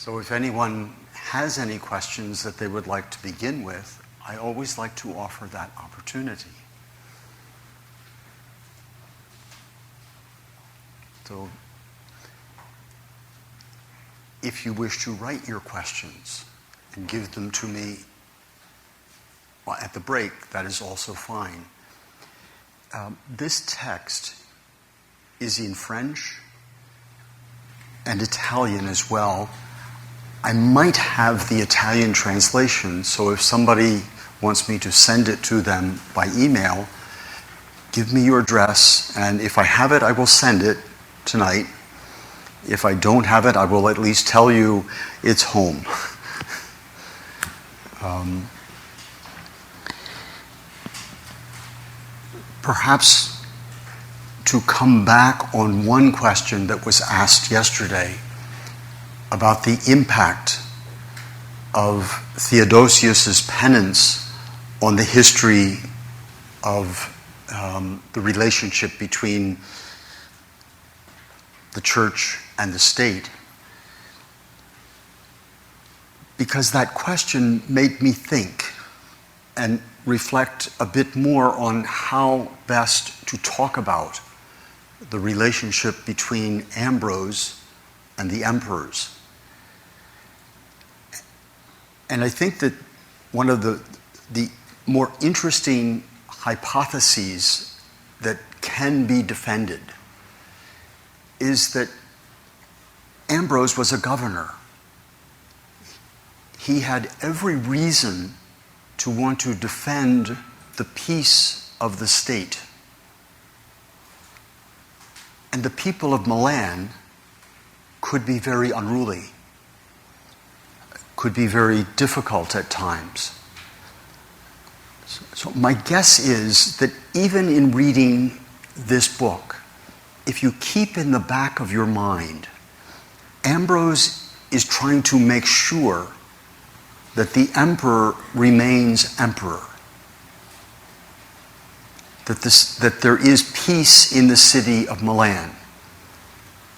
So if anyone has any questions that they would like to begin with, I always like to offer that opportunity. So if you wish to write your questions and give them to me at the break, that is also fine. This text is in French and Italian as well. I might have the Italian translation, so if somebody wants me to send it to them by email, give me your address, and if I have it, I will send it tonight. If I don't have it, I will at least tell you it's home. Perhaps to come back on one question that was asked yesterday about the impact of Theodosius's penance on the history of the relationship between the church and the state, because that question made me think and reflect a bit more on how best to talk about the relationship between Ambrose and the emperors. And I think that one of the more interesting hypotheses that can be defended is that Ambrose was a governor. He had every reason to want to defend the peace of the state. And the people of Milan could be very unruly, could be very difficult at times. So my guess is that even in reading this book, if you keep in the back of your mind, Ambrose is trying to make sure that the emperor remains emperor, that there is peace in the city of Milan.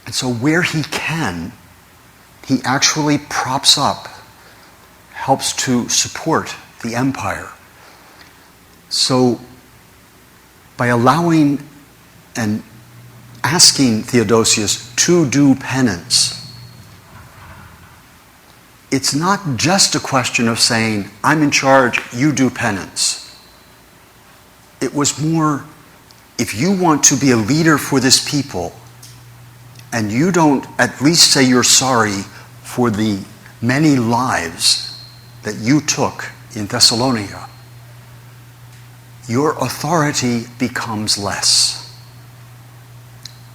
And so where he can, he actually props up, helps to support the empire. So by allowing and asking Theodosius to do penance, it's not just a question of saying, I'm in charge, you do penance. It was more, if you want to be a leader for this people, and you don't at least say you're sorry for the many lives that you took in Thessalonica, your authority becomes less.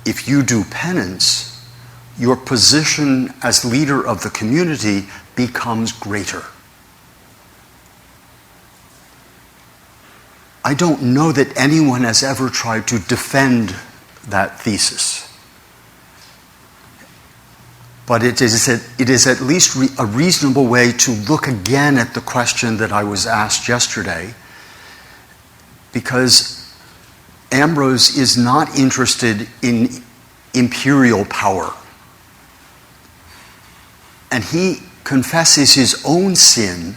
If you do penance, your position as leader of the community becomes greater. I don't know that anyone has ever tried to defend that thesis. But it is at least a reasonable way to look again at the question that I was asked yesterday, because Ambrose is not interested in imperial power. And he confesses his own sin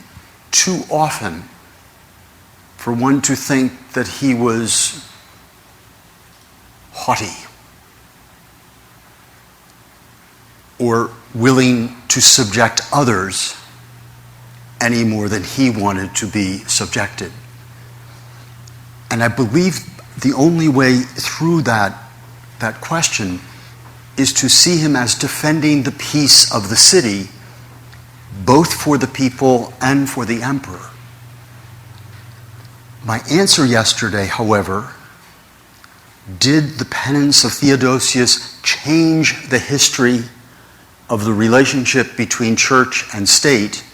too often for one to think that he was haughty or willing to subject others any more than he wanted to be subjected. And I believe the only way through that question is to see him as defending the peace of the city, both for the people and for the emperor. My answer yesterday, however, did the penance of Theodosius change the history of the relationship between church and state?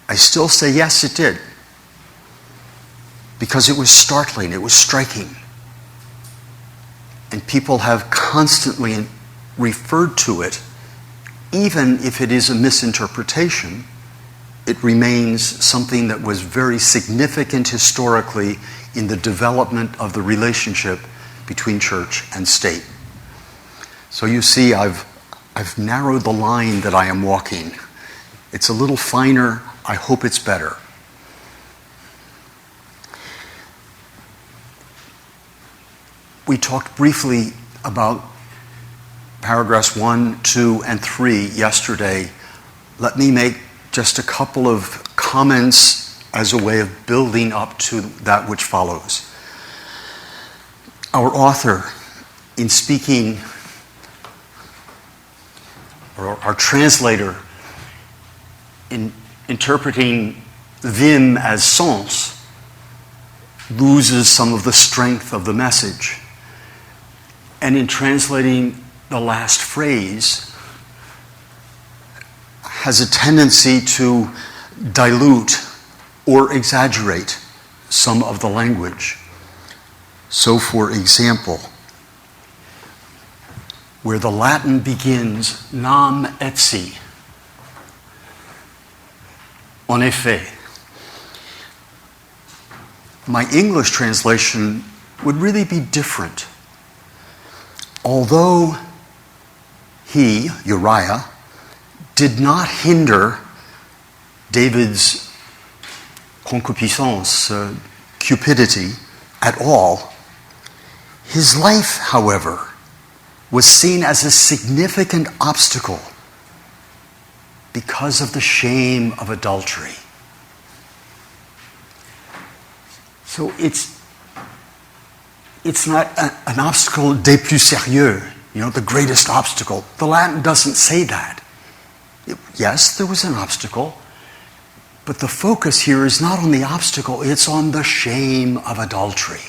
I still say yes, it did. Because it was startling, it was striking. And people have constantly referred to it, even if it is a misinterpretation. It remains something that was very significant historically in the development of the relationship between church and state. So you see, I've I've narrowed the line that I am walking. It's a little finer. I hope it's better. We talked briefly about paragraphs 1, 2, and 3 yesterday. Let me make just a couple of comments as a way of building up to that which follows. Our author, in speaking, or our translator, in interpreting vim as sens, loses some of the strength of the message. And in translating the last phrase, has a tendency to dilute or exaggerate some of the language. So, for example, where the Latin begins, nam et si, en effet, my English translation would really be different. Although he, Uriah, did not hinder David's concupiscence, cupidity, at all, his life, however, was seen as a significant obstacle because of the shame of adultery. So it's not an obstacle des plus sérieux, the greatest obstacle. The Latin doesn't say that. Yes, there was an obstacle, but the focus here is not on the obstacle, it's on the shame of adultery.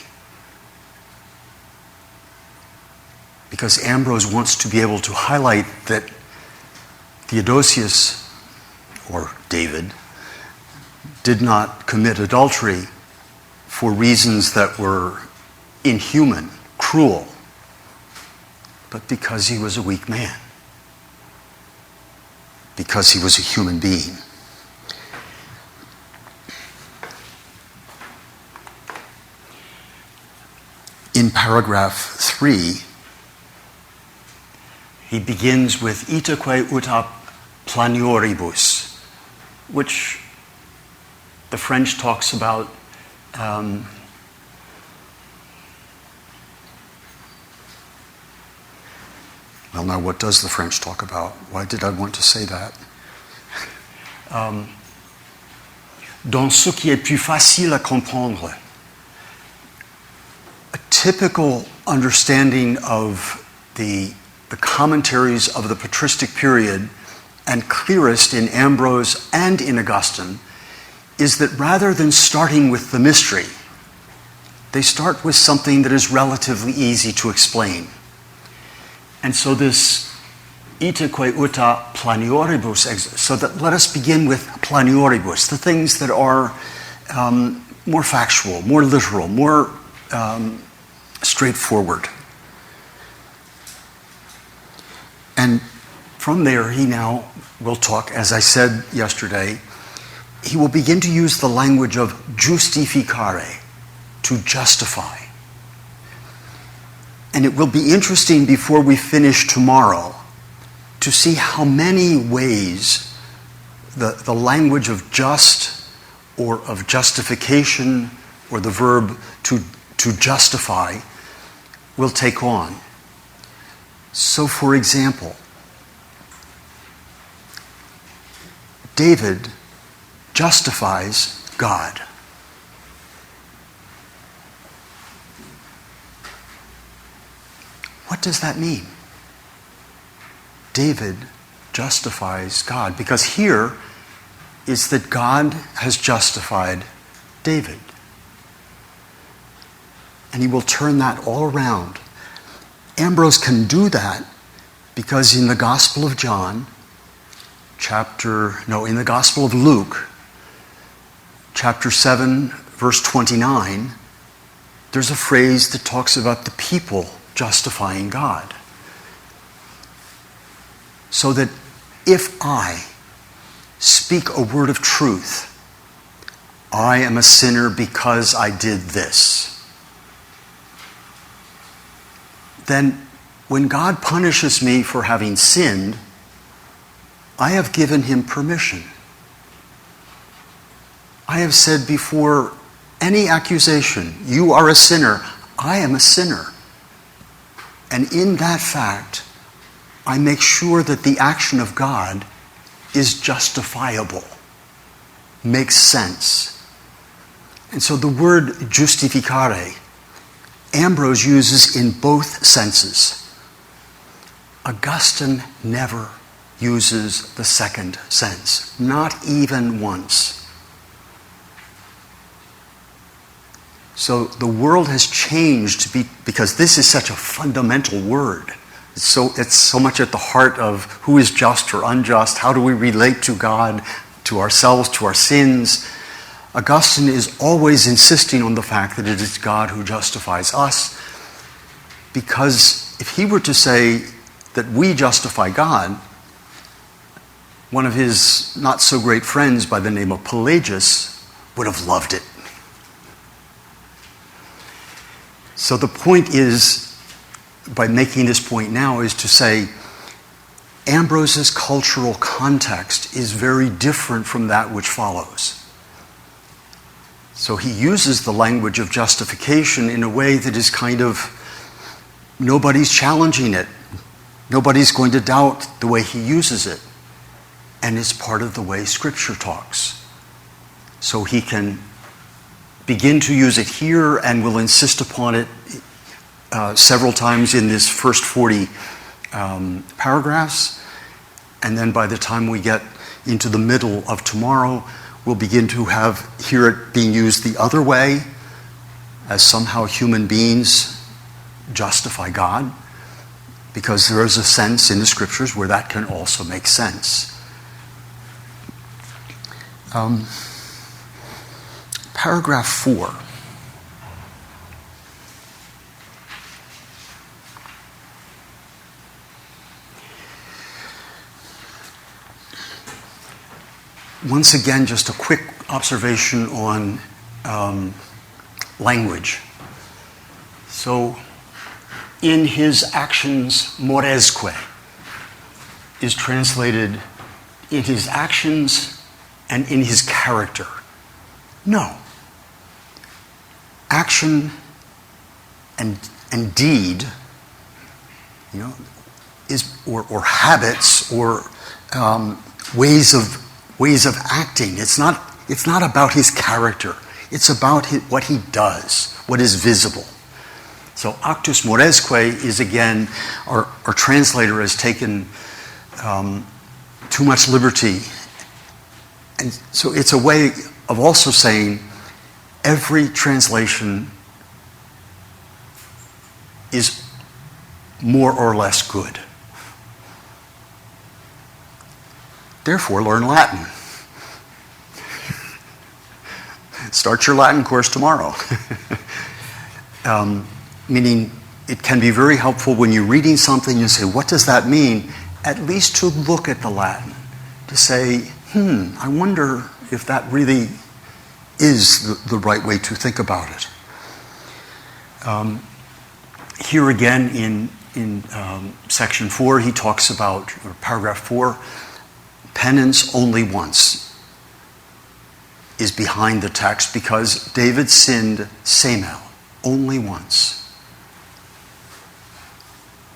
Because Ambrose wants to be able to highlight that Theodosius, or David, did not commit adultery for reasons that were inhuman, cruel, but because he was a weak man, because he was a human being. In paragraph 3, he begins with itaque uta planioribus, which the French talks about well, now what does the French talk about? Why did I want to say that? Dans ce qui est plus facile à comprendre. A typical understanding of the commentaries of the patristic period, and clearest in Ambrose and in Augustine, is that rather than starting with the mystery, they start with something that is relatively easy to explain. And so this itaque uta planioribus, so that let us begin with planioribus, the things that are more factual, more literal, more straightforward. And from there, he now will talk, as I said yesterday, he will begin to use the language of justificare, to justify. And it will be interesting before we finish tomorrow to see how many ways the language of just or of justification or the verb to justify will take on. So, for example, David justifies God. What does that mean? David justifies God, because here is that God has justified David. And he will turn that all around. Ambrose can do that because in the Gospel of John, in the Gospel of Luke, chapter 7, verse 29, there's a phrase that talks about the people justifying God. So that if I speak a word of truth, I am a sinner because I did this, then when God punishes me for having sinned, I have given him permission. I have said before any accusation, you are a sinner, I am a sinner. And in that fact, I make sure that the action of God is justifiable, makes sense. And so the word justificare, Ambrose uses in both senses. Augustine never uses the second sense, not even once. So the world has changed because this is such a fundamental word. It's so much at the heart of who is just or unjust, how do we relate to God, to ourselves, to our sins. Augustine is always insisting on the fact that it is God who justifies us, because if he were to say that we justify God, one of his not so great friends by the name of Pelagius would have loved it. So the point is, by making this point now, is to say Ambrose's cultural context is very different from that which follows. So he uses the language of justification in a way that is kind of, nobody's challenging it. Nobody's going to doubt the way he uses it. And it's part of the way Scripture talks. So he can begin to use it here and will insist upon it several times in this first 40 paragraphs. And then by the time we get into the middle of tomorrow, we'll begin to hear it being used the other way, as somehow human beings justify God, because there is a sense in the Scriptures where that can also make sense. Paragraph 4. Once again, just a quick observation on language. So, in his actions, moresque is translated in his actions and in his character. No. Action and deed, is or habits or ways of acting. It's not about his character. It's about what he does, what is visible. So actus moresque is, again, our translator has taken too much liberty. And so it's a way of also saying every translation is more or less good. Therefore, learn Latin. Start your Latin course tomorrow. Meaning, it can be very helpful when you're reading something, you say, what does that mean? At least to look at the Latin, to say, I wonder if that really is the right way to think about it. Here again in section 4, he talks about, or paragraph 4, penance only once is behind the text because David sinned semel, only once.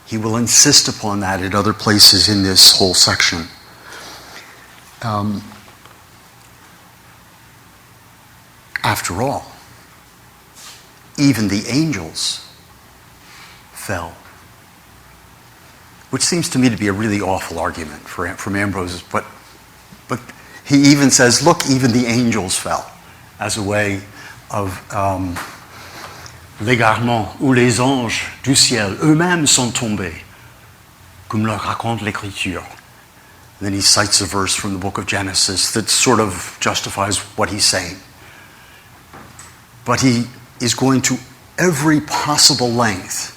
He will insist upon that at other places in this whole section. After all, even the angels fell. Which seems to me to be a really awful argument from Ambrose, but he even says, look, even the angels fell, as a way of l'égarement, où les anges du ciel eux-mêmes sont tombés, comme le raconte l'Écriture. And then he cites a verse from the book of Genesis that sort of justifies what he's saying. But he is going to every possible length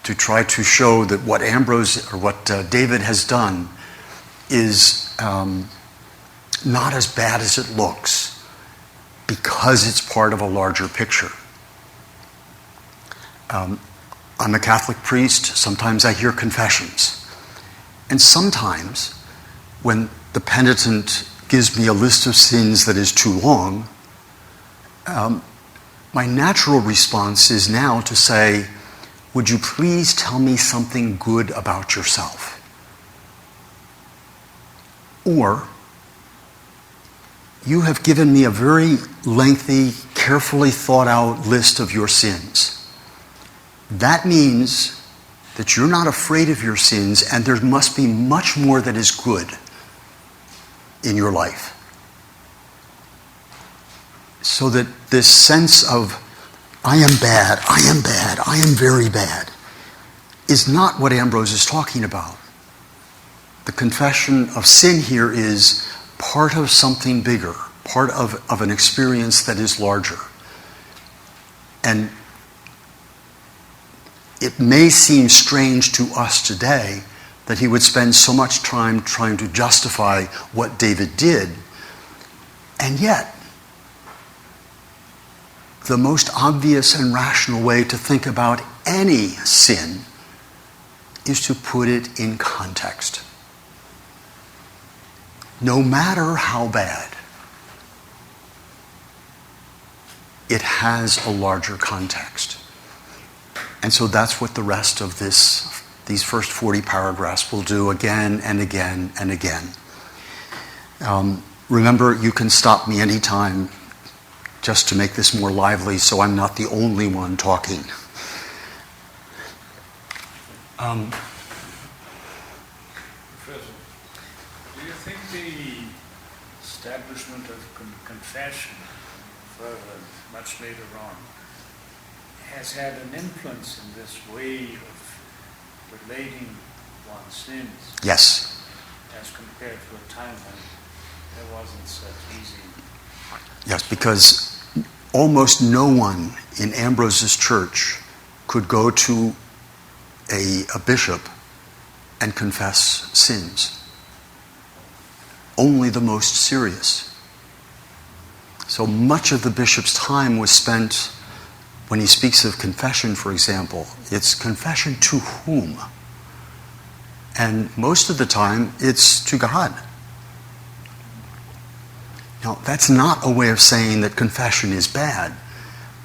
to try to show that what Ambrose or what David has done is not as bad as it looks because it's part of a larger picture. I'm a Catholic priest. Sometimes I hear confessions. And sometimes, when the penitent gives me a list of sins that is too long, my natural response is now to say, would you please tell me something good about yourself? Or, you have given me a very lengthy, carefully thought out list of your sins. That means that you're not afraid of your sins, and there must be much more that is good in your life. So that this sense of, I am bad, I am very bad, is not what Ambrose is talking about. The confession of sin here is part of something bigger, part of an experience that is larger. And it may seem strange to us today that he would spend so much time trying to justify what David did, and yet, the most obvious and rational way to think about any sin is to put it in context. No matter how bad, it has a larger context. And so that's what the rest of these first 40 paragraphs will do again and again and again. Remember, you can stop me anytime just to make this more lively so I'm not the only one talking. Professor, do you think the establishment of confession, further, much later on, has had an influence in this way of relating one's sins? Yes. As compared to a time when there wasn't such easy... Yes, because almost no one in Ambrose's church could go to a bishop and confess sins. Only the most serious. So much of the bishop's time was spent, when he speaks of confession, for example, it's confession to whom? And most of the time, it's to God. Now, that's not a way of saying that confession is bad,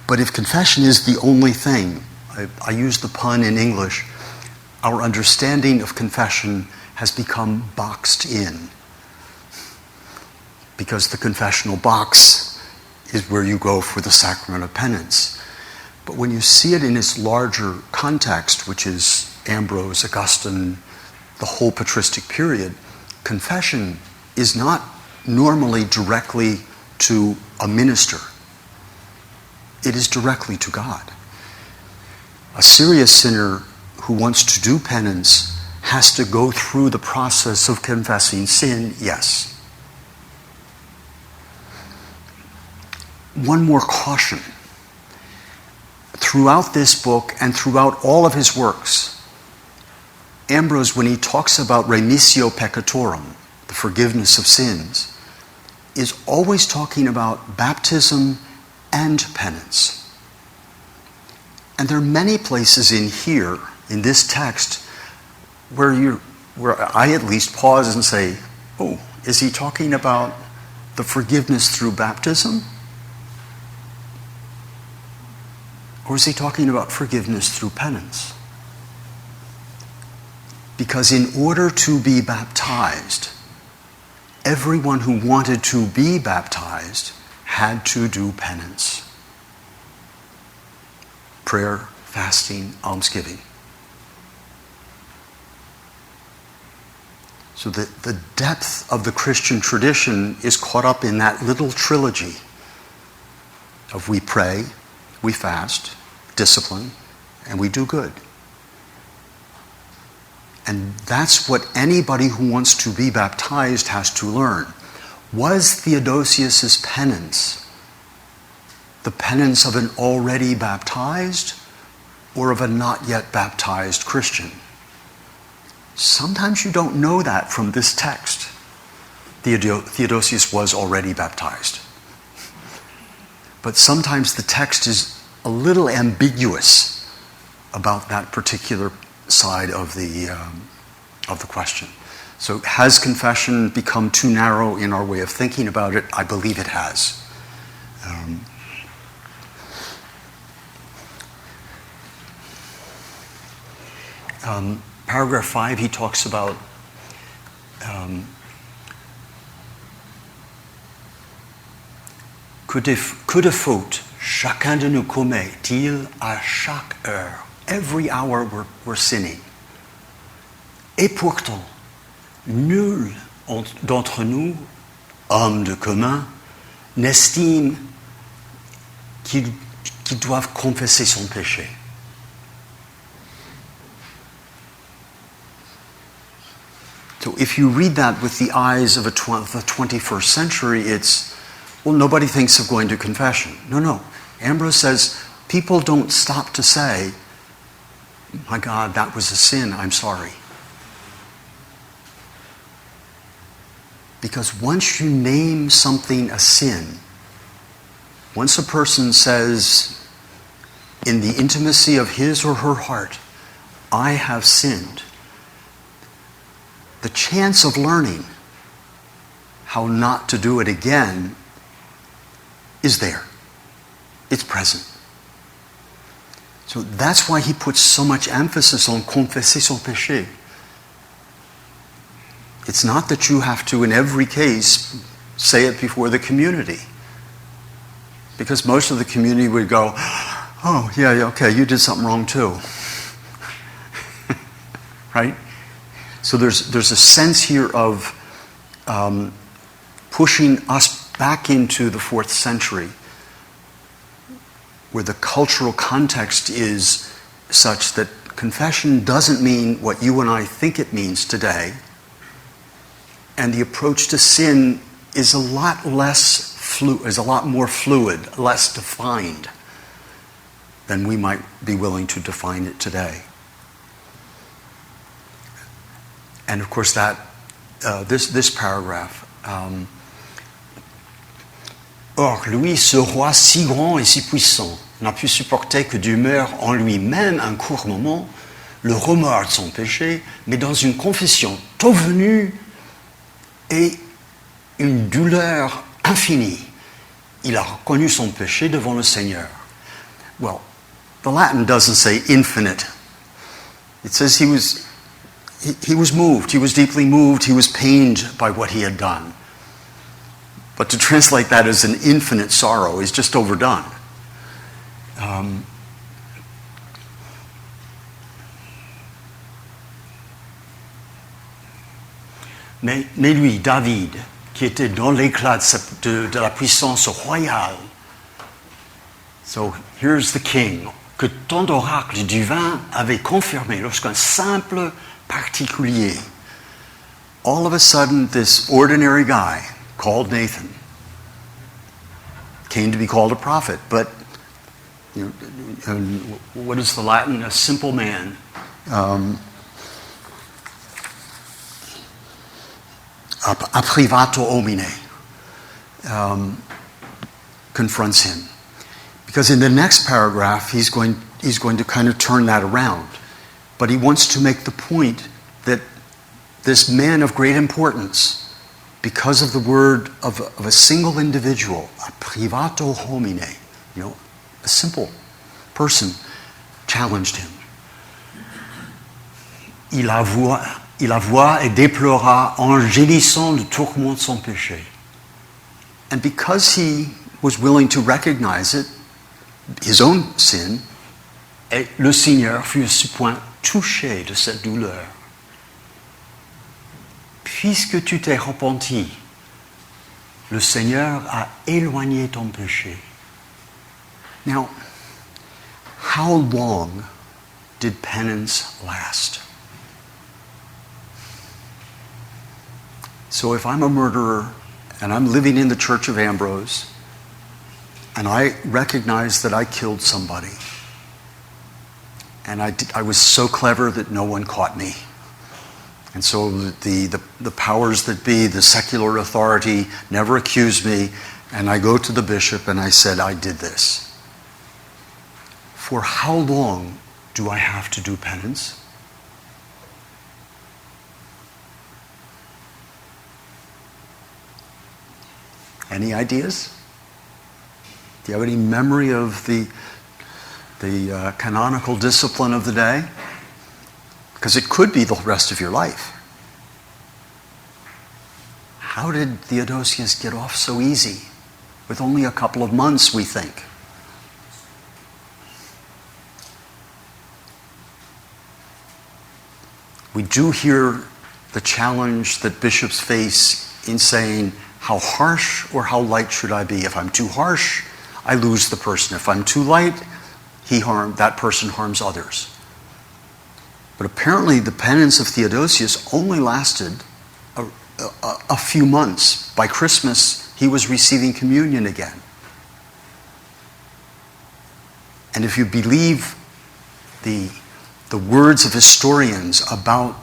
but if confession is the only thing, I use the pun in English, our understanding of confession has become boxed in. Because the confessional box is where you go for the sacrament of penance. But when you see it in its larger context, which is Ambrose, Augustine, the whole patristic period, confession is not normally directly to a minister. It is directly to God. A serious sinner who wants to do penance has to go through the process of confessing sin, yes. One more caution. Throughout this book and throughout all of his works, Ambrose, when he talks about remissio peccatorum, the forgiveness of sins, is always talking about baptism and penance. And there are many places in here, in this text, where I at least pause and say, oh, is he talking about the forgiveness through baptism? Or is he talking about forgiveness through penance? Because in order to be baptized, everyone who wanted to be baptized had to do penance. Prayer, fasting, almsgiving. So the depth of the Christian tradition is caught up in that little trilogy of we pray, we fast, discipline, and we do good. And that's what anybody who wants to be baptized has to learn. Was Theodosius' penance the penance of an already baptized or of a not yet baptized Christian? Sometimes you don't know that from this text. Theodosius was already baptized. But sometimes the text is a little ambiguous about that particular side of the question. So has confession become too narrow in our way of thinking about it? I believe it has. Paragraph 5, he talks about que de fautes chacun de nous commet-il à chaque heure. Every hour we're sinning. Et pourtant, nul d'entre nous, hommes de commun, n'estime qu'il doive confesser son péché. So if you read that with the eyes of the 21st century, it's, well, nobody thinks of going to confession. No. Ambrose says, people don't stop to say, my God, that was a sin, I'm sorry. Because once you name something a sin, once a person says, in the intimacy of his or her heart, I have sinned, the chance of learning how not to do it again is there. It's present. So that's why he puts so much emphasis on confesser son péché. It's not that you have to, in every case, say it before the community. Because most of the community would go, oh, yeah, okay, you did something wrong too. Right? So there's a sense here of pushing us back into the 4th century, where the cultural context is such that confession doesn't mean what you and I think it means today, and the approach to sin is a lot more fluid, less defined than we might be willing to define it today. And of course, that this paragraph. Or, lui, ce roi si grand et si puissant, n'a pu supporter que demeure en lui-même un court moment le remords de son péché, mais dans une confession tôt venue et une douleur infinie, il a reconnu son péché devant le Seigneur. Well, the Latin doesn't say infinite. It says he was moved, he was deeply moved, he was pained by what he had done. But to translate that as an infinite sorrow is just overdone. Mais lui, David, qui était dans l'éclat de la puissance royale, so here's the king, que tant d'oracles divins avaient confirmé lorsqu'un simple particulier, all of a sudden this ordinary guy called Nathan came to be called a prophet, but what is the Latin? A simple man. A privato homine confronts him. Because in the next paragraph, he's going to kind of turn that around. But he wants to make the point that this man of great importance, because of the word of a single individual, a privato homine, a simple person, challenged him. Il avoua et déplora en gémissant le tourment de son péché. And because he was willing to recognize it, his own sin, et le Seigneur fut à ce point touché de cette douleur. Puisque tu t'es repenti, le Seigneur a éloigné ton péché. Now, how long did penance last? So if I'm a murderer and I'm living in the Church of Ambrose and I recognize that I killed somebody and I was so clever that no one caught me, and so the powers that be, the secular authority, never accused me, and I go to the bishop and I said, I did this. For how long Do I have to do penance? Any ideas? Do you have any memory of the canonical discipline of the day? Because it could be the rest of your life. How did Theodosius get off so easy? With only a couple of months, we think. We do hear the challenge that bishops face in saying, how harsh or how light should I be? If I'm too harsh, I lose the person. If I'm too light, that person harms others. But apparently the penance of Theodosius only lasted a few months. By Christmas, he was receiving communion again. And if you believe the words of historians about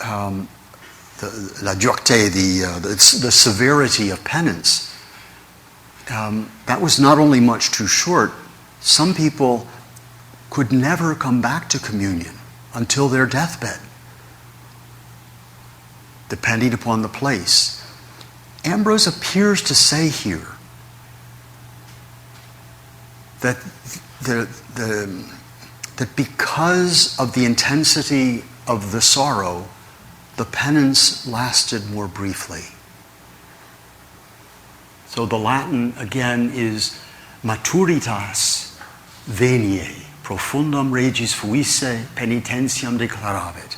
la dureté, the severity of penance, that was not only much too short, some people could never come back to communion until their deathbed, depending upon the place. Ambrose appears to say here that that because of the intensity of the sorrow, the penance lasted more briefly. So the Latin, again, is maturitas veniae, profundum regis fuisse penitentiam declaravit.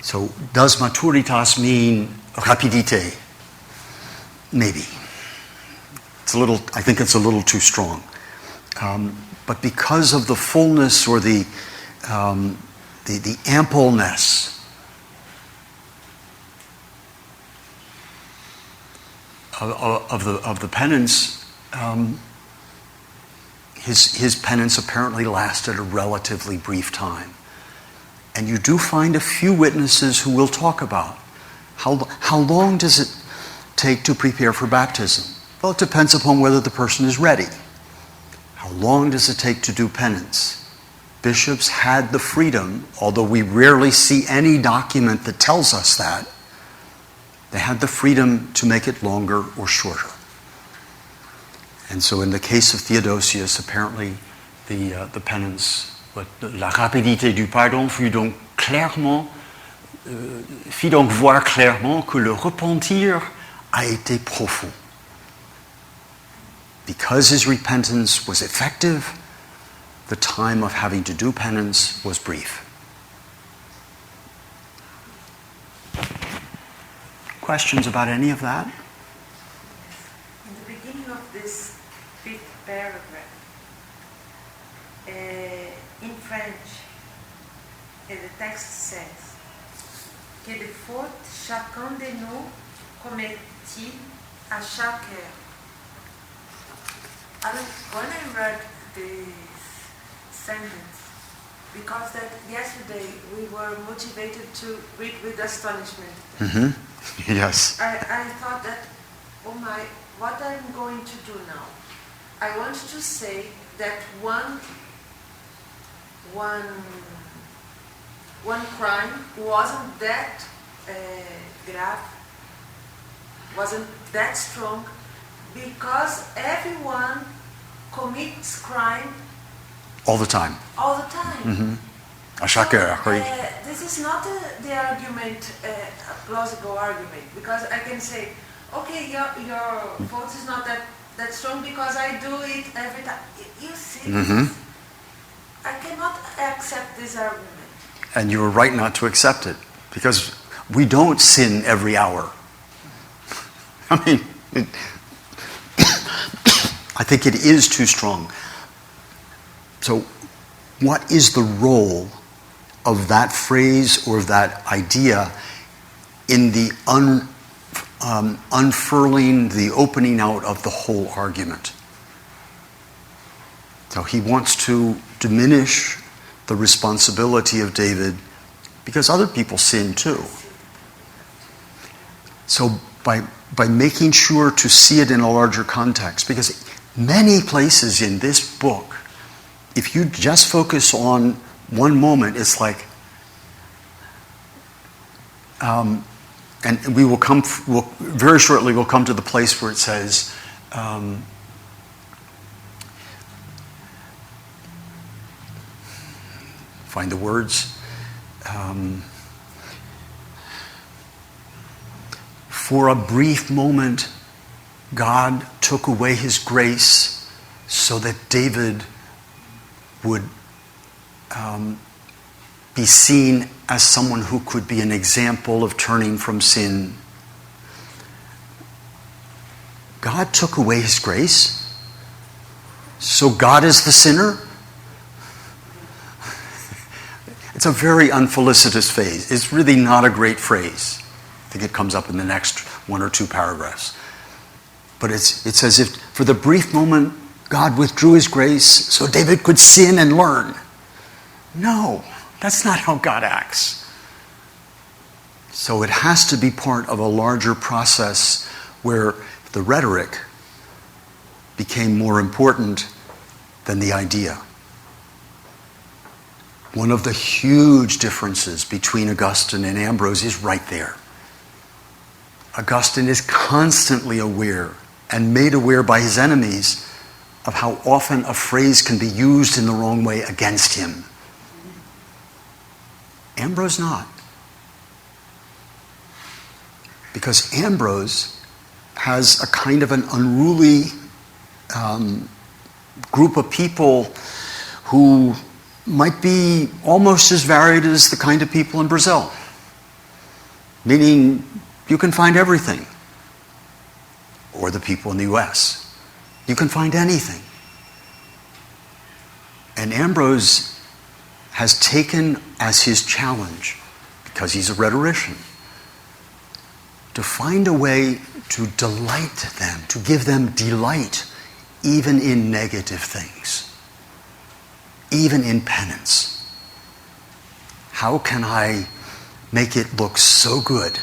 So does maturitas mean rapidite? Maybe. I think it's a little too strong. But because of the fullness or the ampleness of the penance, his penance apparently lasted a relatively brief time. And you do find a few witnesses who will talk about how long does it take to prepare for baptism? Well, it depends upon whether the person is ready. How long does it take to do penance? Bishops had the freedom, although we rarely see any document that tells us that, they had the freedom to make it longer or shorter. And so in the case of Theodosius, apparently the penance, la rapidité du pardon fit donc voir clairement que le repentir a été profond. Because his repentance was effective, the time of having to do penance was brief. Questions about any of that? In the beginning of this fifth paragraph, in French, the text says que les fautes chacun de nous commettit à chaque heure. When I read this sentence, because that yesterday we were motivated to read with astonishment. Mm-hmm. Yes. I thought that, oh my, what I'm going to do now? I want to say that one crime wasn't that grave, wasn't that strong, because everyone commits crime all the time. All the time. Mm-hmm. À chaque heure, oui. This is not the argument, a plausible argument, because I can say, okay, your fault is not that strong because I do it every time. You see, Mm-hmm. I cannot accept this argument. And you were right not to accept it, because we don't sin every hour. I mean, I think it is too strong. So, what is the role of that phrase or that idea in the unfurling, the opening out of the whole argument? So he wants to diminish the responsibility of David because other people sin too. So by making sure to see it in a larger context, because many places in this book, if you just focus on one moment, it's like, and very shortly we'll come to the place where it says, find the words. For a brief moment, God took away his grace so that David would be seen as someone who could be an example of turning from sin. God took away his grace, so God is the sinner? It's a very unfelicitous phrase. It's really not a great phrase. I think it comes up in the next one or two paragraphs. But it's as if for the brief moment, God withdrew his grace so David could sin and learn. No, that's not how God acts. So it has to be part of a larger process where the rhetoric became more important than the idea. One of the huge differences between Augustine and Ambrose is right there. Augustine is constantly aware and made aware by his enemies of how often a phrase can be used in the wrong way against him. Ambrose not. Because Ambrose has a kind of an unruly group of people who might be almost as varied as the kind of people in Brazil. Meaning, you can find everything. Or the people in the US. You can find anything. And Ambrose has taken as his challenge, because he's a rhetorician, to find a way to delight them, to give them delight, even in negative things, even in penance. How can I make it look so good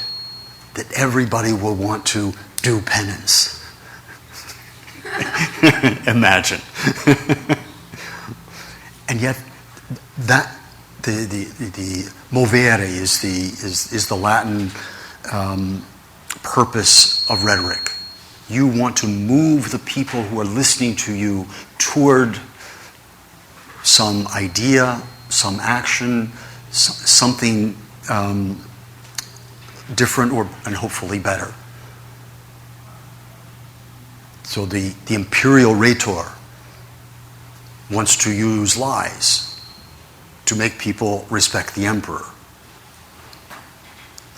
that everybody will want to do penance? Imagine. And yet, that the movere is the Latin purpose of rhetoric. You want to move the people who are listening to you toward some idea, some action, something different and hopefully better. So the imperial rhetor wants to use lies to make people respect the emperor.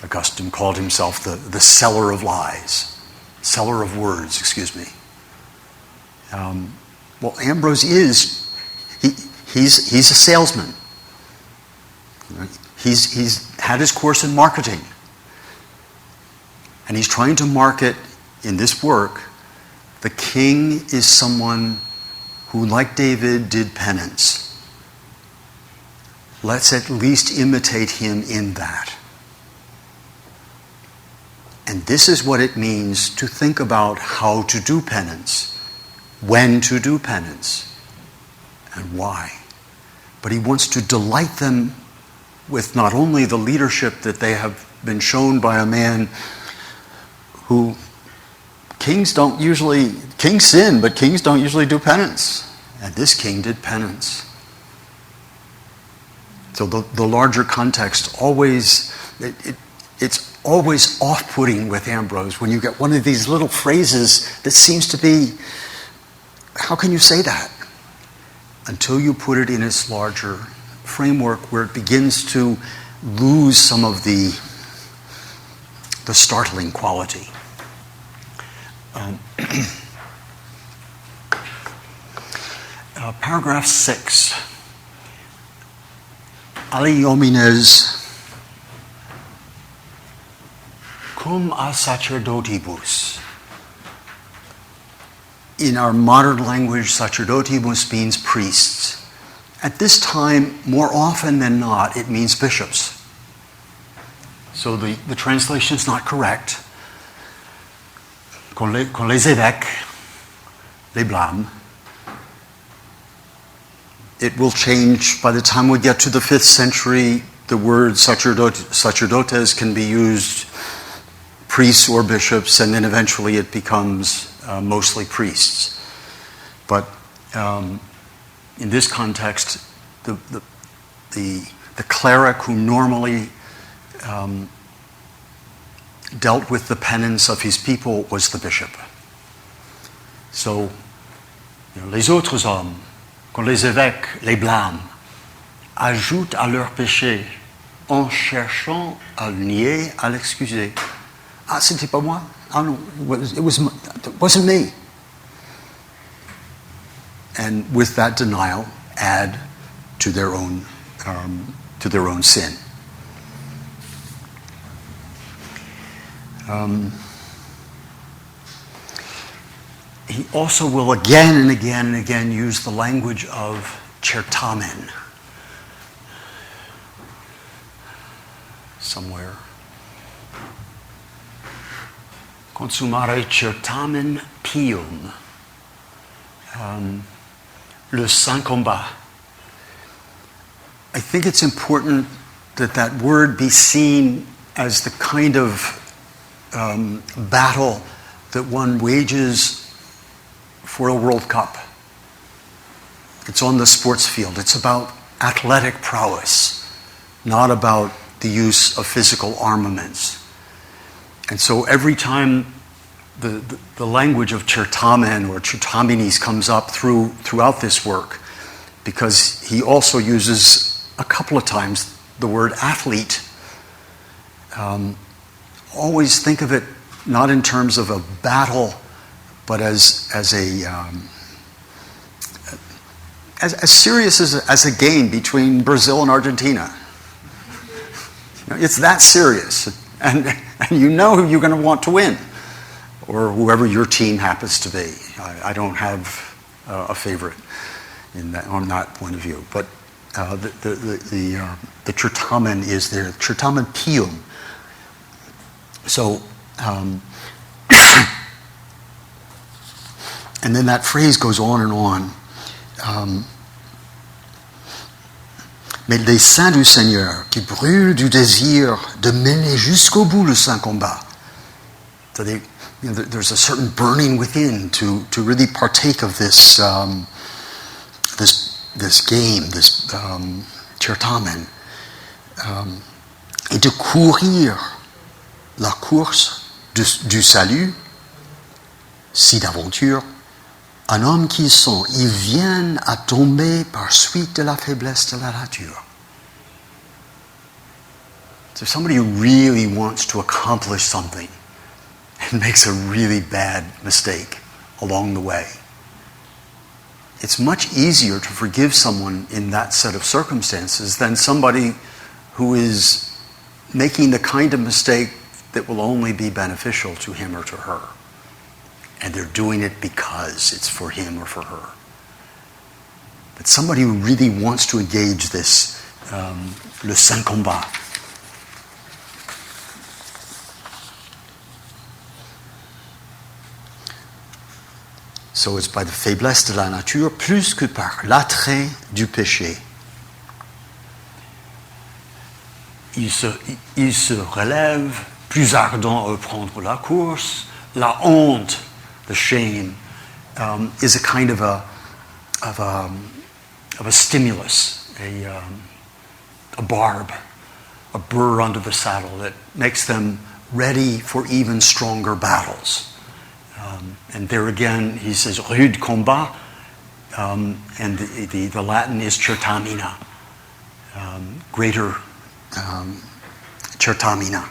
Augustine called himself the seller of lies, seller of words, excuse me. Well, Ambrose he's a salesman. He's had his course in marketing. And he's trying to market in this work, the king is someone who, like David, did penance. Let's at least imitate him in that. And this is what it means to think about how to do penance, when to do penance, and why. But he wants to delight them with not only the leadership that they have been shown by a man who kings sin, but kings don't usually do penance. And this king did penance. So the larger context always, it's always off-putting with Ambrose when you get one of these little phrases that seems to be, how can you say that? Until you put it in its larger framework where it begins to lose some of the startling quality. Paragraph 6. Ali homines cum a sacerdotibus. In our modern language, sacerdotibus means priests. At this time, more often than not, it means bishops. So the translation is not correct. Quand les évêques les blâment, it will change. By the time we get to the 5th century, the word sacerdotes can be used priests or bishops, and then eventually it becomes mostly priests. But in this context, the cleric who normally dealt with the penance of his people was the bishop. So, les autres hommes, quand les évêques les blâment, ajoutent à leur péché en cherchant à le nier, à l'excuser. Ah, c'était pas moi. Ah non, it wasn't me. And with that denial, add to their own sin. He also will again and again and again use the language of certamen. Somewhere. Consumare certamen pium. Le saint combat. I think it's important that that word be seen as the kind of battle that one wages for a World Cup. It's on the sports field. It's about athletic prowess, not about the use of physical armaments. And so every time the language of certamen or certaminis comes up throughout this work, because he also uses a couple of times the word athlete, always think of it not in terms of a battle, but as serious as a game between Brazil and Argentina. It's that serious, and you know who you're going to want to win, or whoever your team happens to be. I don't have a favorite on that point of view, but the certamen is there, certamen pium. So, and then that phrase goes on and on. Mais les saints du Seigneur qui brûlent du désir de mener jusqu'au bout le saint combat. So there's a certain burning within to really partake of this game, this certamen, et de courir la course du salut, si d'aventure un homme qui sont, ils viennent à tomber par suite de la faiblesse de la nature. So if somebody who really wants to accomplish something and makes a really bad mistake along the way, it's much easier to forgive someone in that set of circumstances than somebody who is making the kind of mistake that will only be beneficial to him or to her. And they're doing it because it's for him or for her. But somebody who really wants to engage this, le saint combat. So it's by the faiblesse de la nature plus que par l'attrait du péché. Il se relève plus ardent à reprendre la course. La honte, the shame, is a kind of a stimulus, a barb, a burr under the saddle that makes them ready for even stronger battles. And there again, he says rude combat, and the Latin is certamina, greater certamina.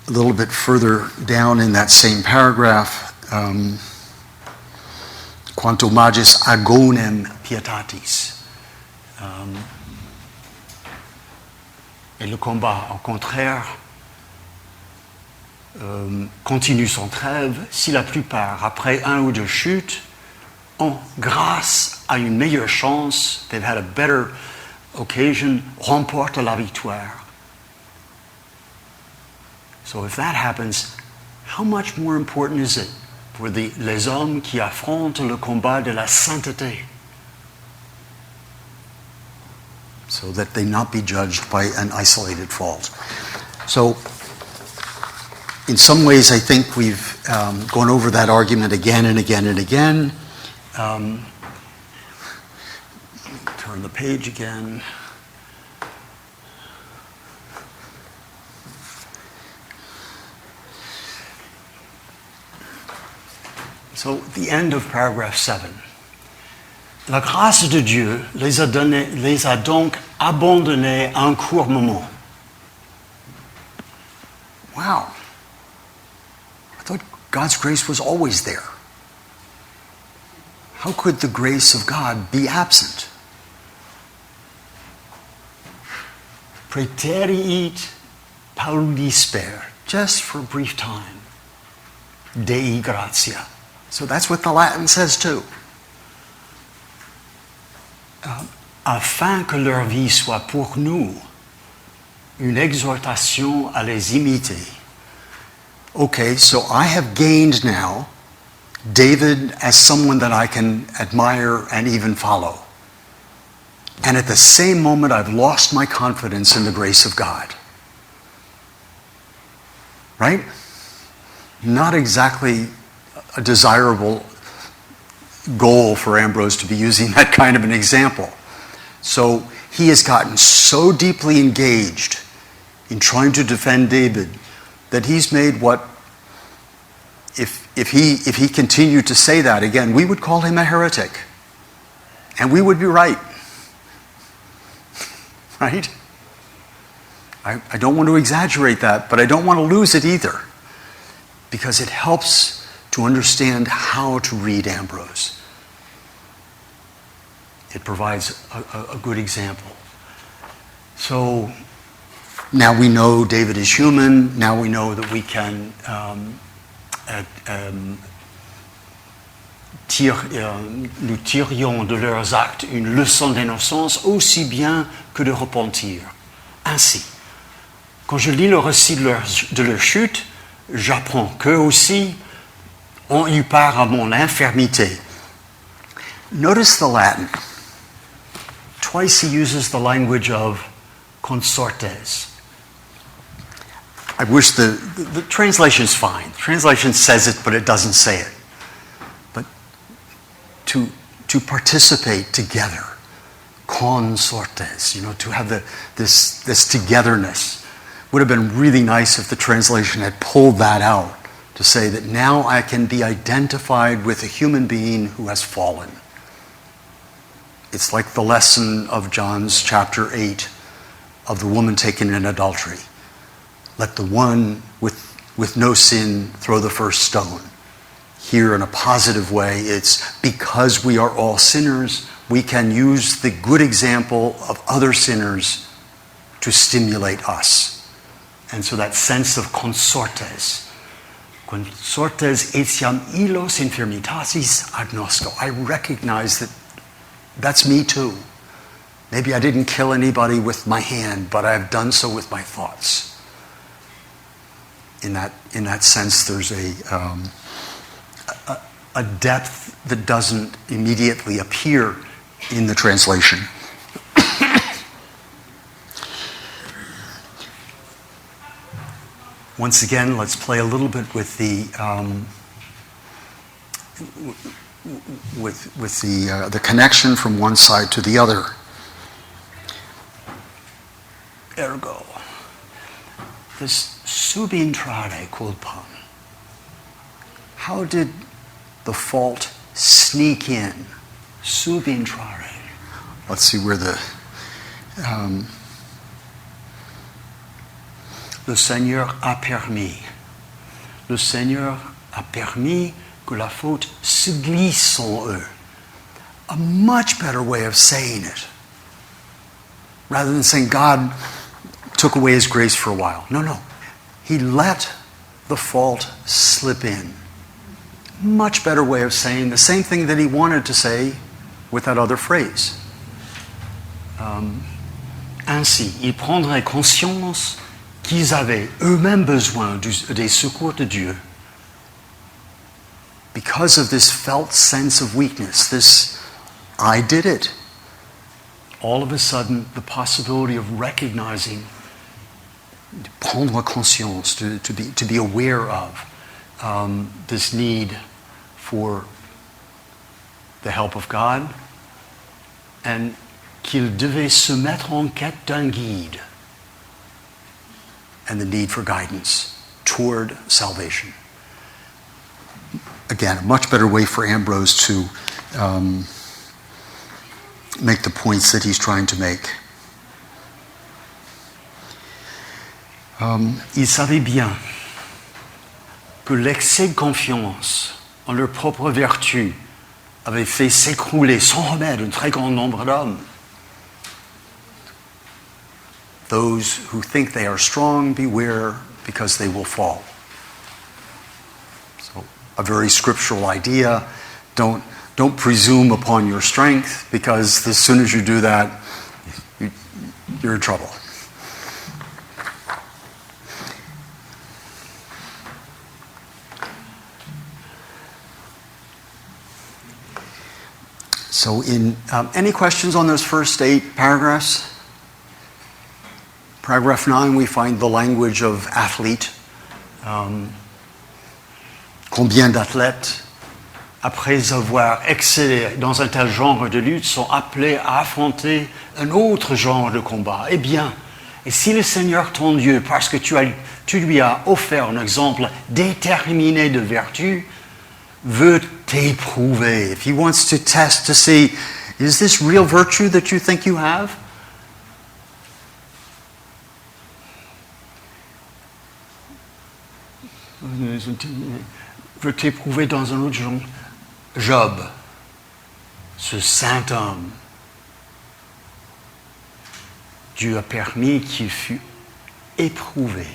A little bit further down in that same paragraph, quanto magis agonem pietatis. Et le combat, au contraire, continue sans trêve si la plupart, après un ou deux chutes, ont, grâce à une meilleure chance, they've had a better occasion, remportent la victoire. So if that happens, how much more important is it for les hommes qui affrontent le combat de la sainteté, so that they not be judged by an isolated fault? So in some ways, I think we've gone over that argument again and again and again. Turn the page again. So, the end of paragraph 7. La grâce de Dieu les a donc abandonnés un court moment. Wow. I thought God's grace was always there. How could the grace of God be absent? Praeteriit paudisper, just for a brief time. Dei gratia. So that's what the Latin says too. Afin que leur vie soit pour nous une exhortation à les imiter. Okay, so I have gained now David as someone that I can admire and even follow. And at the same moment, I've lost my confidence in the grace of God. Right? Not exactly a desirable goal for Ambrose to be using that kind of an example. So he has gotten so deeply engaged in trying to defend David that he's made what, if he continued to say that again, we would call him a heretic. And we would be right. Right? I don't want to exaggerate that, but I don't want to lose it either, because it helps to understand how to read Ambrose. It provides a good example. So now we know David is human. Now we know that we can nous tirions de leurs actes une leçon d'innocence aussi bien que de repentir. Ainsi, quand je lis le récit de leur chute, j'apprends qu'eux aussi ont eu part à mon infirmité. Notice the Latin. Twice he uses the language of consortes. I wish the translation's fine. The translation says it, but it doesn't say it. But to participate together, consortes, to have this togetherness. Would have been really nice if the translation had pulled that out to say that now I can be identified with a human being who has fallen. It's like the lesson of John's chapter 8 of the woman taken in adultery. Let the one with no sin throw the first stone. Here in a positive way, it's because we are all sinners, we can use the good example of other sinners to stimulate us. And so that sense of consortes etiam illos infirmitatis agnosco. I recognize that that's me too. Maybe I didn't kill anybody with my hand, but I've done so with my thoughts. In that sense, there's a depth that doesn't immediately appear in the translation. Once again, let's play a little bit with the connection from one side to the other. Ergo, this subintrare culpam. How did the fault sneak in? Subintrare. Let's see where le Seigneur a permis. Le Seigneur a permis que la faute se glisse en eux. A much better way of saying it. Rather than saying God took away his grace for a while. No. He let the fault slip in. Much better way of saying the same thing that he wanted to say with that other phrase. Ainsi, il prendrait conscience qu'ils avaient eux-mêmes besoin des secours de Dieu, because of this felt sense of weakness, this I did it, all of a sudden the possibility of recognizing, prendre conscience, to be aware of this need for the help of God, and qu'il devait se mettre en quête d'un guide, and the need for guidance toward salvation. Again, a much better way for Ambrose to make the points that he's trying to make. Ils savaient bien que l'excès de confiance en leur propre vertu avait fait s'écrouler sans remède un très grand nombre d'hommes. Those who think they are strong, beware, because they will fall. So, a very scriptural idea. Don't presume upon your strength, because as soon as you do that, you're in trouble. So, any questions on those first 8 paragraphs? Paragraph 9, we find the language of athlete. Combien d'athlètes, après avoir excellé dans un tel genre de lutte, sont appelés à affronter un autre genre de combat? Eh bien, et si le Seigneur ton Dieu, parce que tu lui as offert un exemple déterminé de vertu, veut t'éprouver, if he wants to test to see, is this real virtue that you think you have? Veut t'éprouver dans un autre genre. Job, ce saint homme, Dieu a permis qu'il fût éprouvé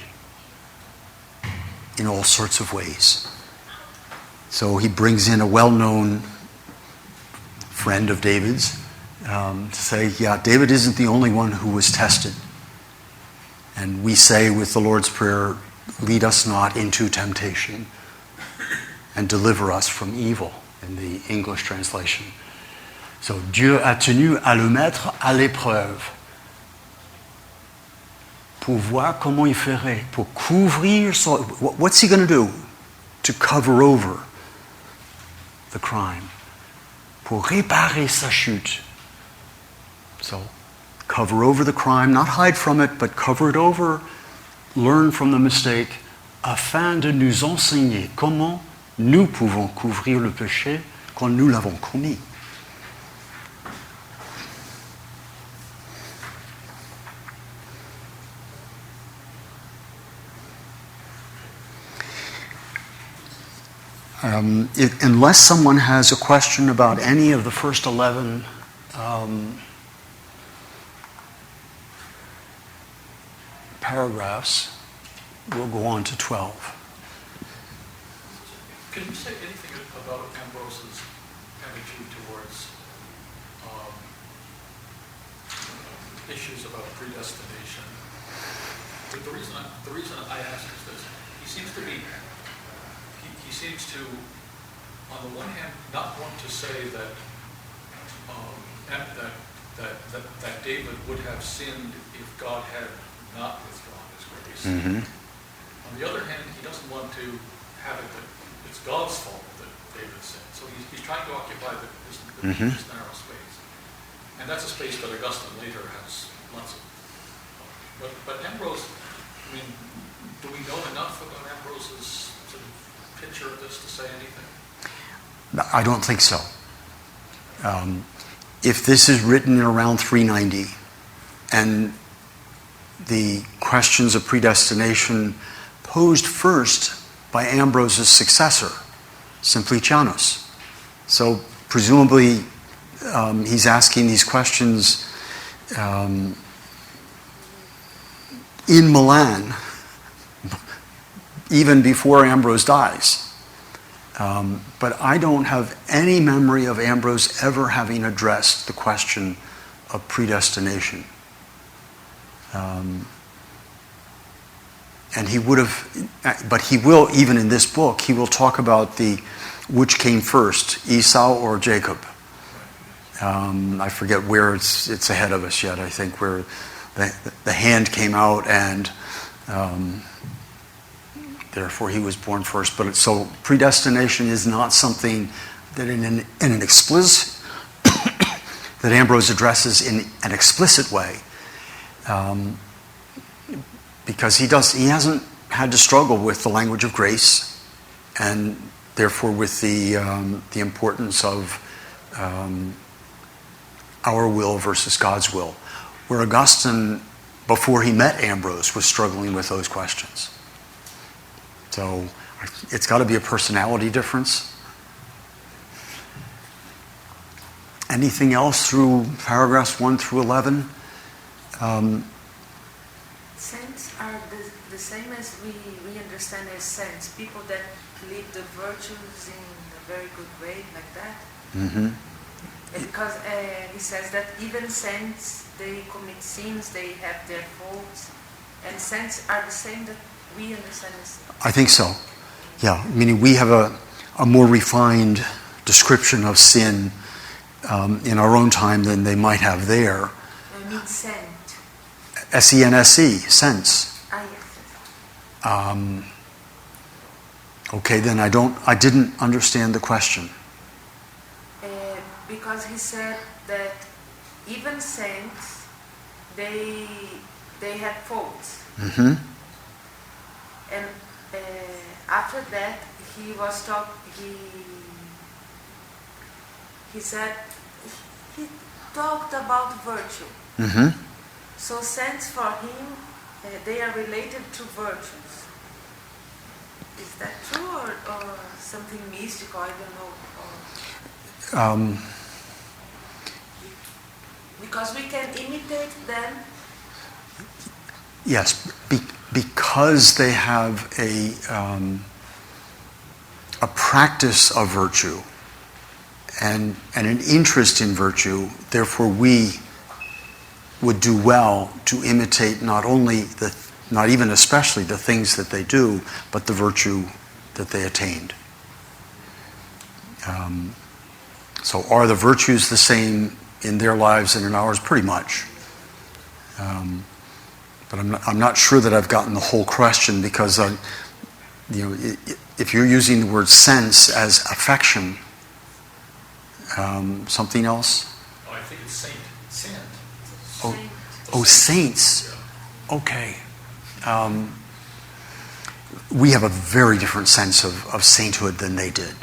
in all sorts of ways. So he brings in a well-known friend of David's to say, yeah, David isn't the only one who was tested. And we say with the Lord's Prayer, lead us not into temptation and deliver us from evil, in the English translation. So Dieu a tenu à le mettre à l'épreuve pour voir comment il ferait, pour couvrir son... What's he going to do to cover over the crime? Pour réparer sa chute. So, cover over the crime, not hide from it, but cover it over, learn from the mistake, afin de nous enseigner comment nous pouvons couvrir le péché quand nous l'avons commis. Unless someone has a question about any of the first 11 paragraphs, we'll go on to 12. Can you say anything about Ambrose's attitude towards issues about predestination? The reason I ask is this: he seems to, on the one hand, not want to say that David would have sinned if God had not withdrawn his grace. Mm-hmm. On the other hand, he doesn't want to have it that it's God's fault that David sinned. So he's trying to occupy this narrow space. And that's a space that Augustine later has lots of. But Ambrose, I mean, do we know enough about Ambrose's sort of picture of this to say anything? I don't think so. If this is written in around 390, and the questions of predestination posed first by Ambrose's successor, Simplicianus. So presumably he's asking these questions in Milan, even before Ambrose dies. But I don't have any memory of Ambrose ever having addressed the question of predestination. And he would have, but he will, even in this book, he will talk about which came first, Esau or Jacob. I forget where it's ahead of us yet. I think where the hand came out and therefore he was born first. But so predestination is not something that in an explicit that Ambrose addresses in an explicit way, because he hasn't had to struggle with the language of grace, and therefore with the importance of our will versus God's will, where Augustine, before he met Ambrose, was struggling with those questions. So it's got to be a personality difference. Anything else through paragraphs 1 through 11? Saints are the same as we understand as saints, people that live the virtues in a very good way, like that. Mm-hmm. Because he says that even saints, they commit sins, they have their faults, and saints are the same that we understand as saints. I think so. Yeah, meaning we have a more refined description of sin in our own time than they might have there. I mean saint. S-E-N-S-E, sense. Yes. Okay, then I didn't understand the question. Because he said that even saints, they have faults. Mm-hmm. And after that, he said, he talked about virtue. Mm-hmm. So saints for him, they are related to virtues. Is that true or something mystical? I don't know. Because we can imitate them. Yes, because they have a practice of virtue and an interest in virtue, therefore we would do well to imitate not even especially the things that they do, but the virtue that they attained. So are the virtues the same in their lives and in ours? Pretty much. But I'm not sure that I've gotten the whole question, because if you're using the word sense as affection, something else? Oh, I think it's saint. Saints. Okay. We have a very different sense of sainthood than they did.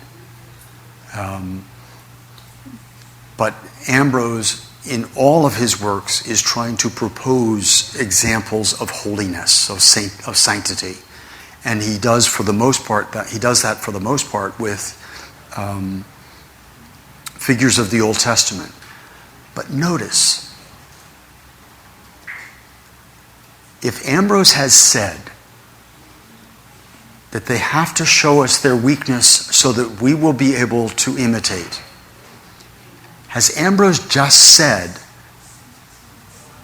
But Ambrose, in all of his works, is trying to propose examples of holiness, of sanctity, and he does that for the most part with figures of the Old Testament. But notice, if Ambrose has said that they have to show us their weakness so that we will be able to imitate, has Ambrose just said,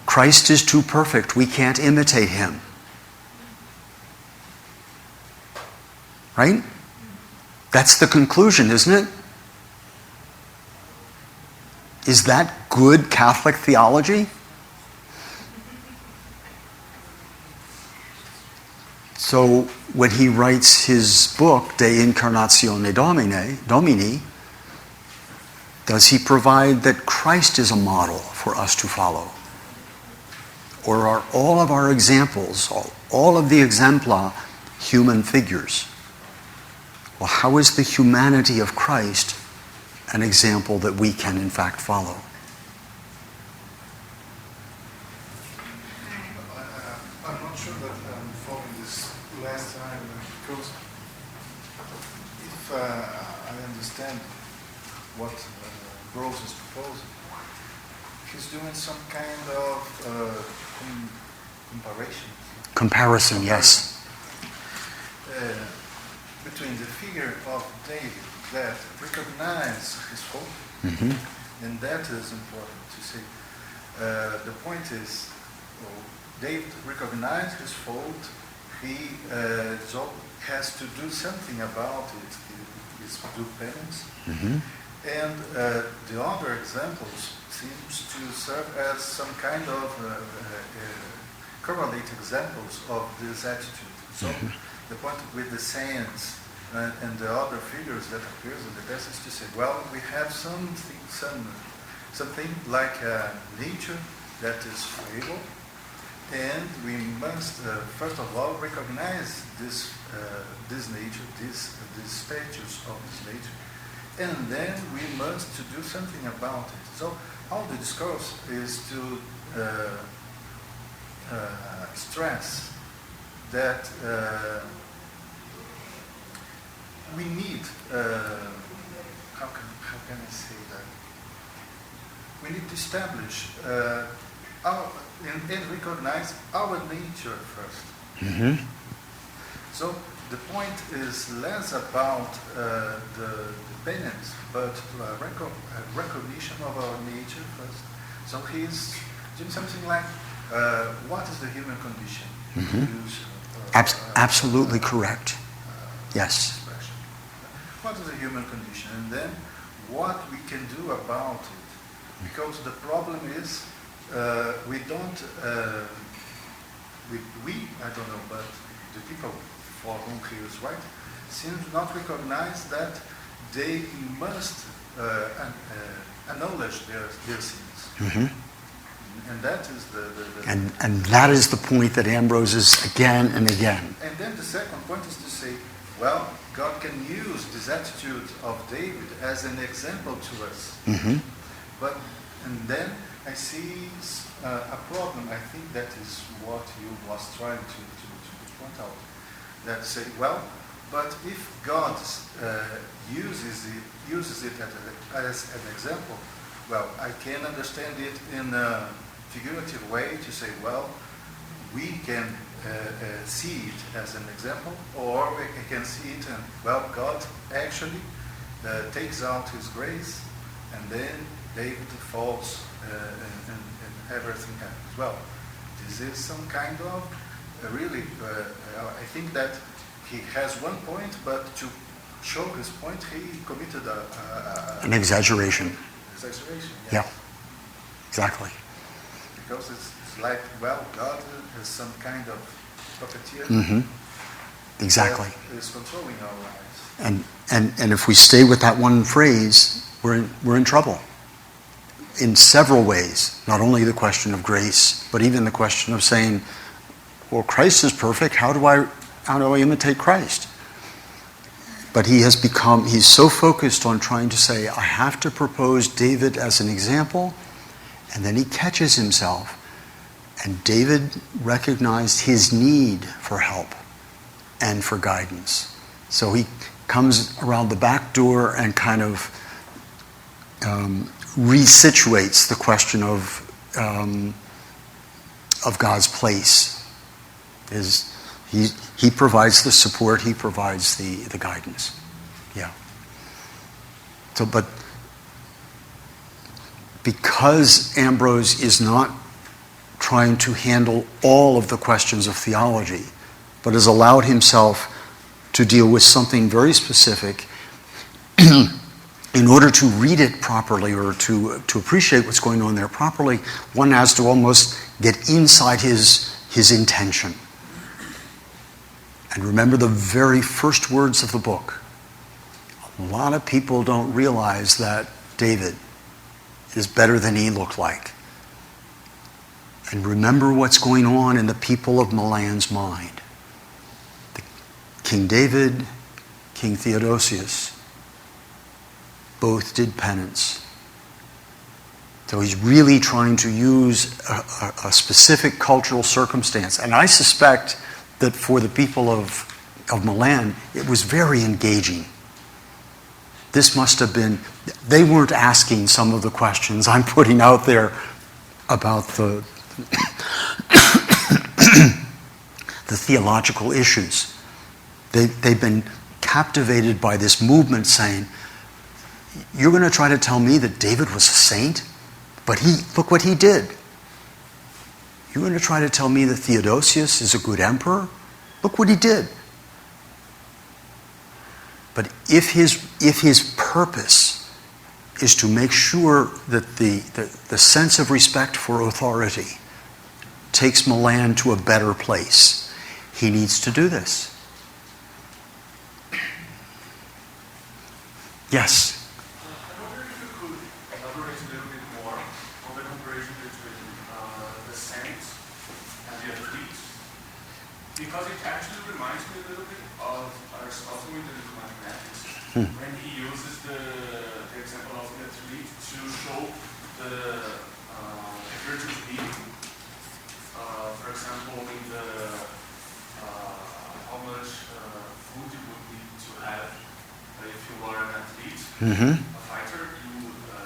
Christ is too perfect, we can't imitate him? Right? That's the conclusion, isn't it? Is that good Catholic theology? So when he writes his book, De Incarnatione Domini, does he provide that Christ is a model for us to follow? Or are all of our examples, all of the exempla, human figures? Well, how is the humanity of Christ an example that we can in fact follow? I'm not sure that I'm following this last time, because if I understand what Gross is proposing, he's doing some kind of Comparison, yes. Between the figure of David that recognizes his fault, and that is important to see. The point is, David recognized his fault, he has to do something about it. He is do penance. Mm-hmm. And the other examples seems to serve as some kind of correlate examples of this attitude. So the point with the saints and the other figures that appears in the text is to say, well, we have something like nature that is frail, and we must first of all recognize this nature, this status of this nature, and then we must to do something about it. So all the discourse is to stress that we need, how can I say that? We need to establish and recognize our nature first. Mm-hmm. So the point is less about the penance, but a recognition of our nature first. So he's doing something like, what is the human condition? Mm-hmm. Use, Absolutely correct. Yes. Expression. What is the human condition? And then what we can do about it. Because the problem is, we don't, I don't know, but the people for whom he is right, seem to not recognize that they must acknowledge their sins. Mm-hmm. And that is the And that is the point that Ambrose is again and again. And then the second point is to say, well, God can use this attitude of David as an example to us. Mm-hmm. And then I see a problem. I think that is what you was trying to point out. That say, well, but if God uses it as an example, well, I can understand it in a figurative way to say, well, we can see it as an example, or we can see it and, well, God actually takes out His grace, and then David falls and everything happens. Well, this is some kind of really, I think that he has one point, but to show his point, he committed an exaggeration. Exaggeration, yes. Yeah, exactly. Because it's like, well, God is some kind of puppeteer. Mm-hmm. Exactly. That is controlling our lives. And if we stay with that one phrase, we're in trouble. In several ways, not only the question of grace, but even the question of saying, well, Christ is perfect, how do I imitate Christ? But he's so focused on trying to say, I have to propose David as an example, and then he catches himself. And David recognized his need for help and for guidance. So he comes around the back door and kind of resituates the question of God's place. He provides the support, he provides the guidance. Yeah. So, but because Ambrose is not trying to handle all of the questions of theology, but has allowed himself to deal with something very specific, in order to read it properly or to appreciate what's going on there properly, one has to almost get inside his intention. And remember the very first words of the book. A lot of people don't realize that David is better than he looked like. And remember what's going on in the people of Milan's mind. King David, King Theodosius, both did penance. So he's really trying to use a specific cultural circumstance. And I suspect that for the people of Milan, it was very engaging. This must have been, they weren't asking some of the questions I'm putting out there about the theological issues. They've been captivated by this movement saying, you're going to try to tell me that David was a saint? But look what he did. You're going to try to tell me that Theodosius is a good emperor? Look what he did. But if his purpose is to make sure that the sense of respect for authority takes Milan to a better place, he needs to do this. Yes? I wonder if you could elaborate a little bit more on the comparison between the saints and the athletes, because it actually reminds me a little bit of Aristotle in the mathematics, when he uses the example of the athlete to show the virtue of being. For example, in the how much food you would need to have if you are an athlete, a fighter,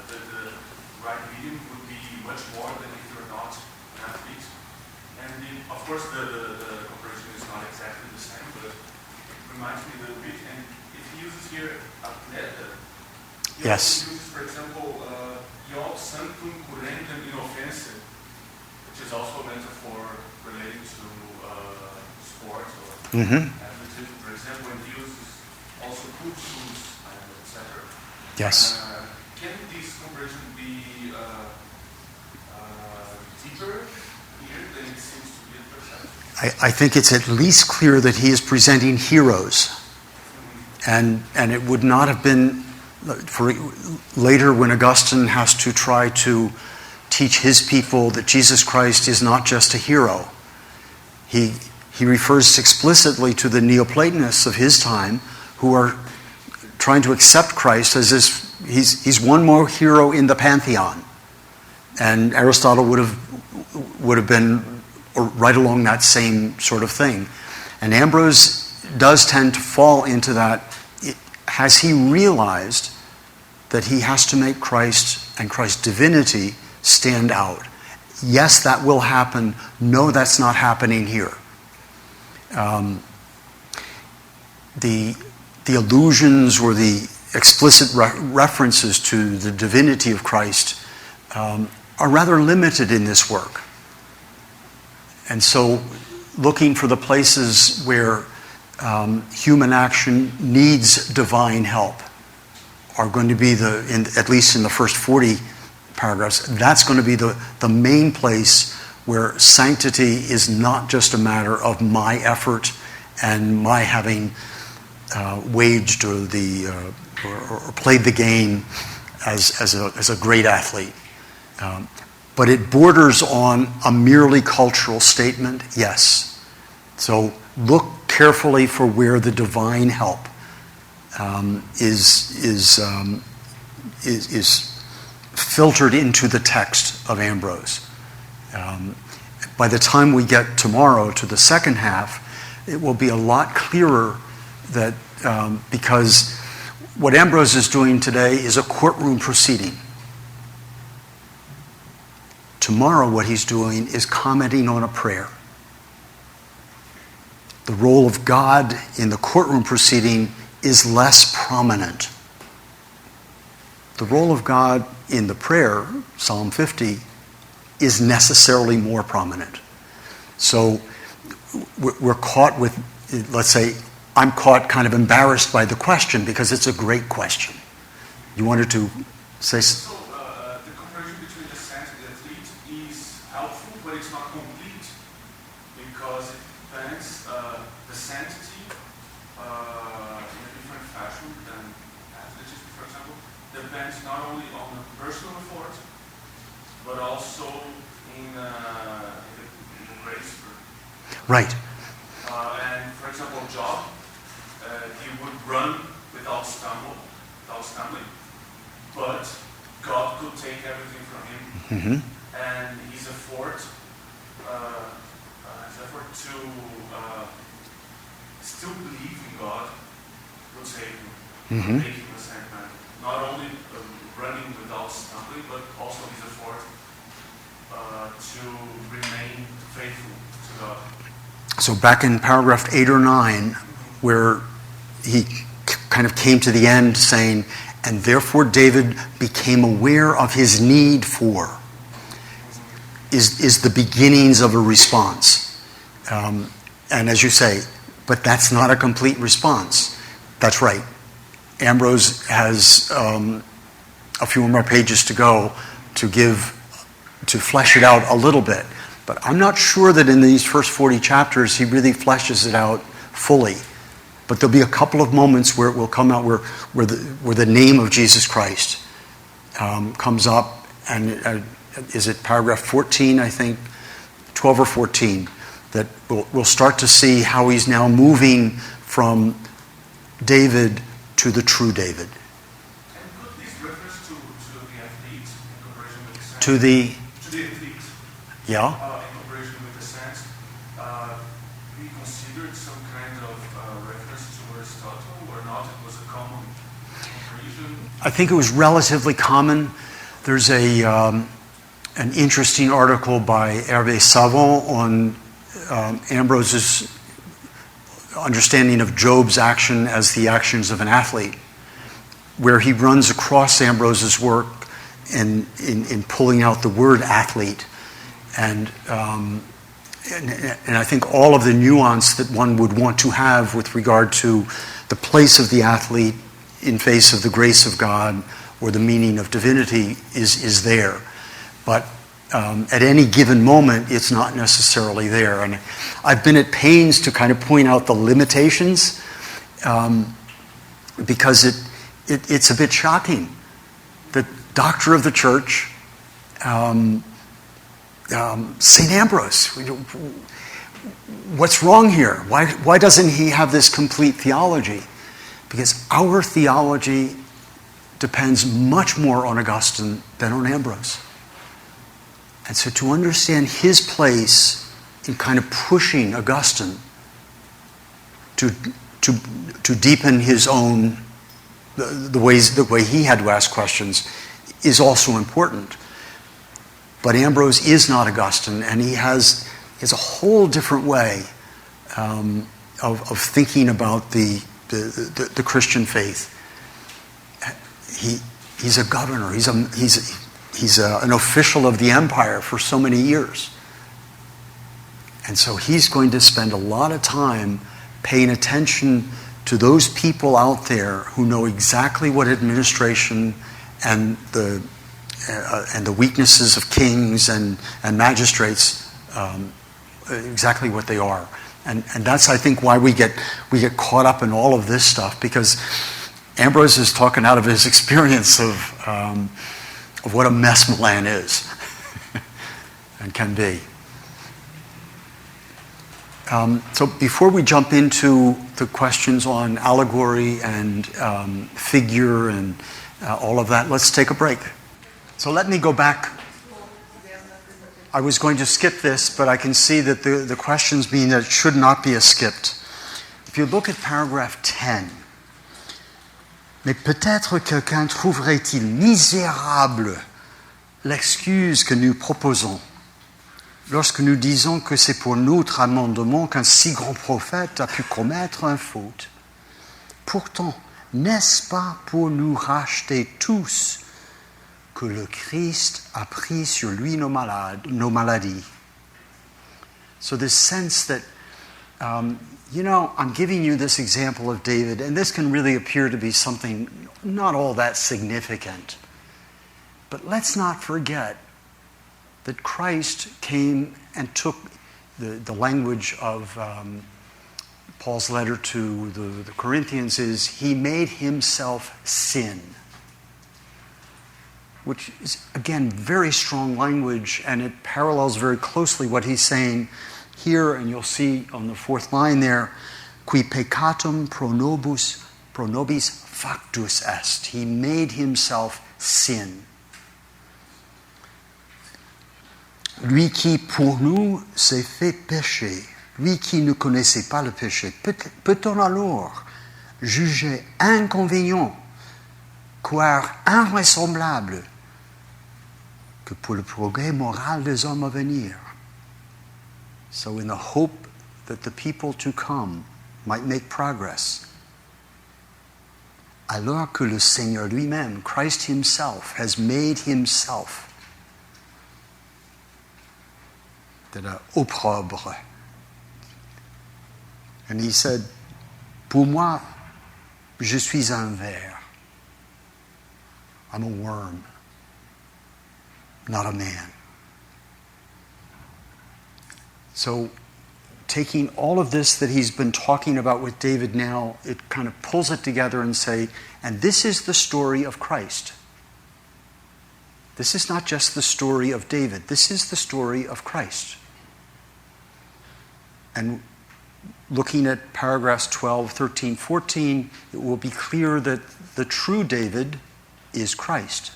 the right medium would be much more than if you're not an athlete. And of course, the comparison is not exactly the same, but it reminds me a little bit. And if he uses here atleta, he also uses, for example, iot sanctum currendum in offense, which is also a metaphor related to sports or athleticism, for example, and he uses also cursus, etc. Yes. Can this comparison be deeper here than it seems to be at first sight? I think it's at least clear that he is presenting heroes. And it would not have been, for later when Augustine has to try to teach his people that Jesus Christ is not just a hero. He refers explicitly to the Neoplatonists of his time who are trying to accept Christ as he's one more hero in the pantheon. And Aristotle would have been right along that same sort of thing. And Ambrose does tend to fall into that. Has he realized that he has to make Christ and Christ's divinity stand out? Yes, that will happen. No, that's not happening here. The allusions or the explicit references to the divinity of Christ are rather limited in this work. And so looking for the places where human action needs divine help are going to be at least in the first 40 paragraphs, that's going to be the main place where sanctity is not just a matter of my effort and my having waged or played the game as a great athlete. But it borders on a merely cultural statement, yes. So look carefully for where the divine help is filtered into the text of Ambrose. By the time we get tomorrow to the second half, it will be a lot clearer that because what Ambrose is doing today is a courtroom proceeding. Tomorrow what he's doing is commenting on a prayer. The role of God in the courtroom proceeding is less prominent. The role of God in the prayer, Psalm 50, is necessarily more prominent. So we're caught with, let's say, I'm caught kind of embarrassed by the question because it's a great question. You wanted to say something? The comparison between the saint and the athlete is helpful, but it's not complete because it depends the sanctity in a different fashion than athleticism, for example, depends not only on the personal effort, but also in the grace. Right. And for example, Job, he would run without stumbling, but God could take everything from him, and his effort to still believe in God would save him, make him a saint man. Not only running without stumbling, but also his effort to remain faithful to God. So back in paragraph 8 or 9, where he kind of came to the end saying, and therefore David became aware of his need for, is the beginnings of a response. And as you say, But that's not a complete response. That's right. Ambrose has a few more pages to go to flesh it out a little bit. But I'm not sure that in these first 40 chapters he really fleshes it out fully. But there'll be a couple of moments where it will come out where the name of Jesus Christ comes up. And is it paragraph 14, I think? 12 or 14. That we'll start to see how he's now moving from David to the true David. And put these reference to the athletes in comparison with the saints. To the athletes. Yeah. In comparison with the saints, be considered some kind of reference to Aristotle or not? It was a common comparison. I think it was relatively common. There's an interesting article by Hervé Savant on Ambrose's understanding of Job's action as the actions of an athlete, where he runs across Ambrose's work in pulling out the word athlete. And I think all of the nuance that one would want to have with regard to the place of the athlete in face of the grace of God or the meaning of divinity is there. But at any given moment, it's not necessarily there. And I've been at pains to kind of point out the limitations because it's a bit shocking. The doctor of the church, St. Ambrose, what's wrong here? Why doesn't he have this complete theology? Because our theology depends much more on Augustine than on Ambrose. And so to understand his place in kind of pushing Augustine to deepen his own, the way he had to ask questions is also important. But Ambrose is not Augustine, and he has a whole different way of thinking about the Christian faith. He's a governor. He's an official of the empire for so many years. And so he's going to spend a lot of time paying attention to those people out there who know exactly what administration and the weaknesses of kings and magistrates, exactly what they are. And that's, I think, why we get caught up in all of this stuff, because Ambrose is talking out of his experience of what a mess Milan is and can be. So before we jump into the questions on allegory and figure and all of that, let's take a break. So let me go back. I was going to skip this, but I can see that the questions mean that it should not be skipped. If you look at paragraph 10, mais peut-être quelqu'un trouverait-il misérable l'excuse que nous proposons lorsque nous disons que c'est pour notre amendement qu'un si grand prophète a pu commettre une faute. Pourtant, n'est-ce pas pour nous racheter tous que le Christ a pris sur lui nos maladies? So this sense that, I'm giving you this example of David, and this can really appear to be something not all that significant. But let's not forget that Christ came and took the language of Paul's letter to the Corinthians is, he made himself sin. Which is, again, very strong language, and it parallels very closely what he's saying here, and you'll see on the fourth line there, qui peccatum pro nobis factus est. He made himself sin. Lui qui pour nous s'est fait péché, lui qui ne connaissait pas le péché, peut-on alors juger inconvénient, croire invraisemblable que pour le progrès moral des hommes à venir? So in the hope that the people to come might make progress, alors que le Seigneur lui-même, Christ himself, has made himself de la opprobre. And he said, pour moi, je suis un ver. I'm a worm, not a man. So taking all of this that he's been talking about with David now, it kind of pulls it together and say, and this is the story of Christ. This is not just the story of David. This is the story of Christ. And looking at paragraphs 12, 13, 14, it will be clear that the true David is Christ.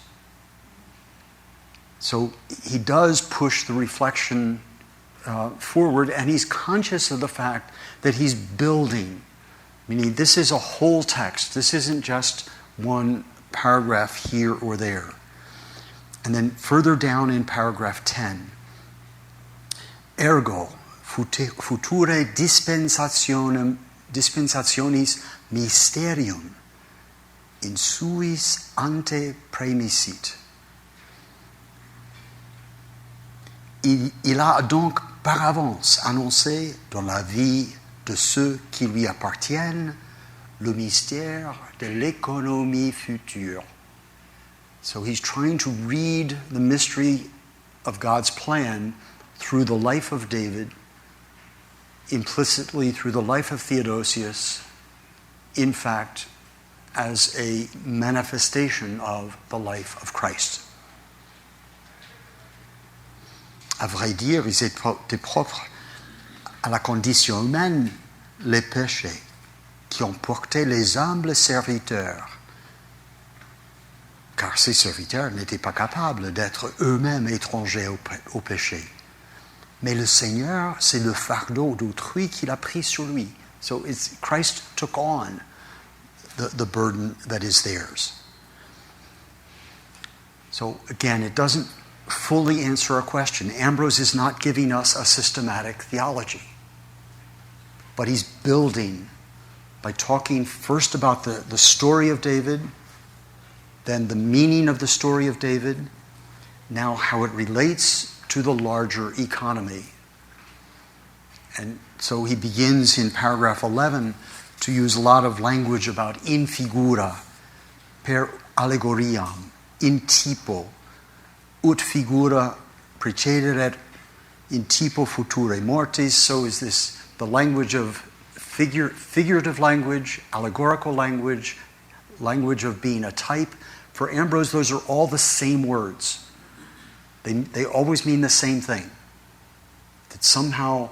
So he does push the reflection forward, and he's conscious of the fact that he's building. Meaning, this is a whole text. This isn't just one paragraph here or there. And then further down in paragraph 10, ergo, future dispensationis mysterium in suis ante praemisit. Il a donc par avance annoncé dans la vie de ceux qui lui appartiennent le mystère de l'économie future. So he's trying to read the mystery of God's plan through the life of David, implicitly through the life of Theodosius, in fact, as a manifestation of the life of Christ. À vrai dire, ils étaient propres à la condition humaine, les péchés qui ont porté les humbles serviteurs, car ces serviteurs n'étaient pas capables d'être eux-mêmes étrangers au péché. Mais le Seigneur, c'est le fardeau d'autrui qu'il a pris sur lui. So Christ took on the burden that is theirs. So again, it doesn't fully answer a question. Ambrose is not giving us a systematic theology, but he's building by talking first about the story of David, then the meaning of the story of David, now how it relates to the larger economy. And so he begins in paragraph 11 to use a lot of language about in figura, per allegoriam, in typo, ut figura precederet in typo future mortis. So is this the language of figurative language, allegorical language, language of being a type. For Ambrose, those are all the same words. They always mean the same thing. That somehow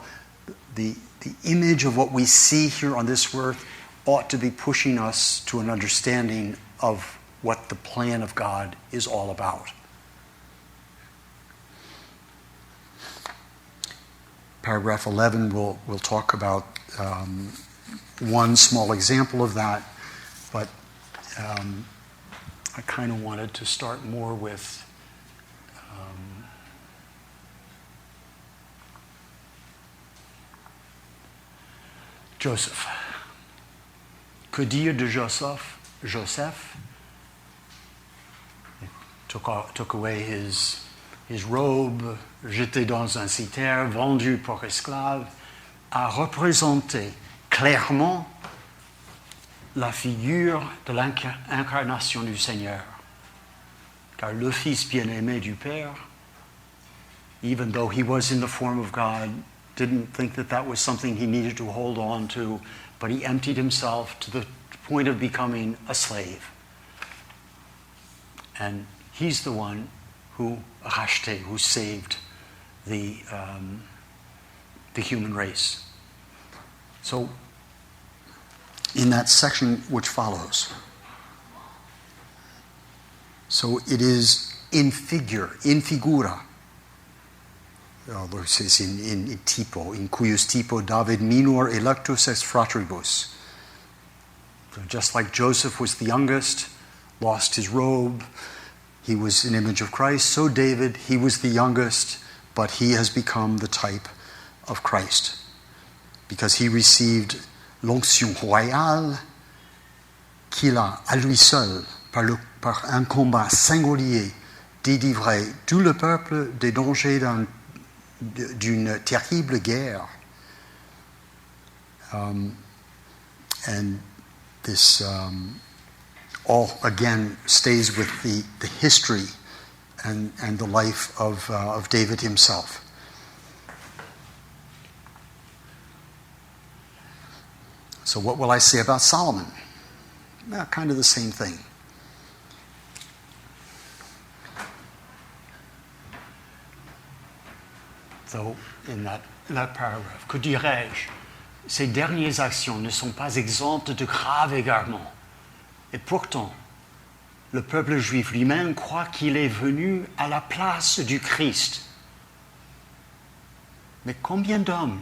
the image of what we see here on this earth ought to be pushing us to an understanding of what the plan of God is all about. Paragraph 11 we'll talk about one small example of that, but I kind of wanted to start more with Joseph. Que dire de Joseph? Joseph took away his robe, jeté dans un citerre, vendu pour esclave, a représenté clairement la figure de l'incarnation du Seigneur. Car le Fils bien-aimé du Père, even though he was in the form of God, didn't think that was something he needed to hold on to, but he emptied himself to the point of becoming a slave. And he's the one who racheté, who saved the human race. So, in that section which follows, so it is in figure, in figura, although it says in typo, in cuius typo David minor electus est fratribus. So just like Joseph was the youngest, lost his robe, he was an image of Christ, so David, he was the youngest, but he has become the type of Christ. Because he received l'onction royale qu'il a, à lui seul, par un combat singulier, délivré tout le peuple des dangers d'une terrible guerre. And this all, again, stays with the history and the life of David himself. So what will I say about Solomon? Kind of the same thing. So, in that paragraph, que dirais-je? Ces dernières actions ne sont pas exemptes de graves égarements. Et pourtant, le peuple juif lui-même croit qu'il est venu à la place du Christ. Mais combien d'hommes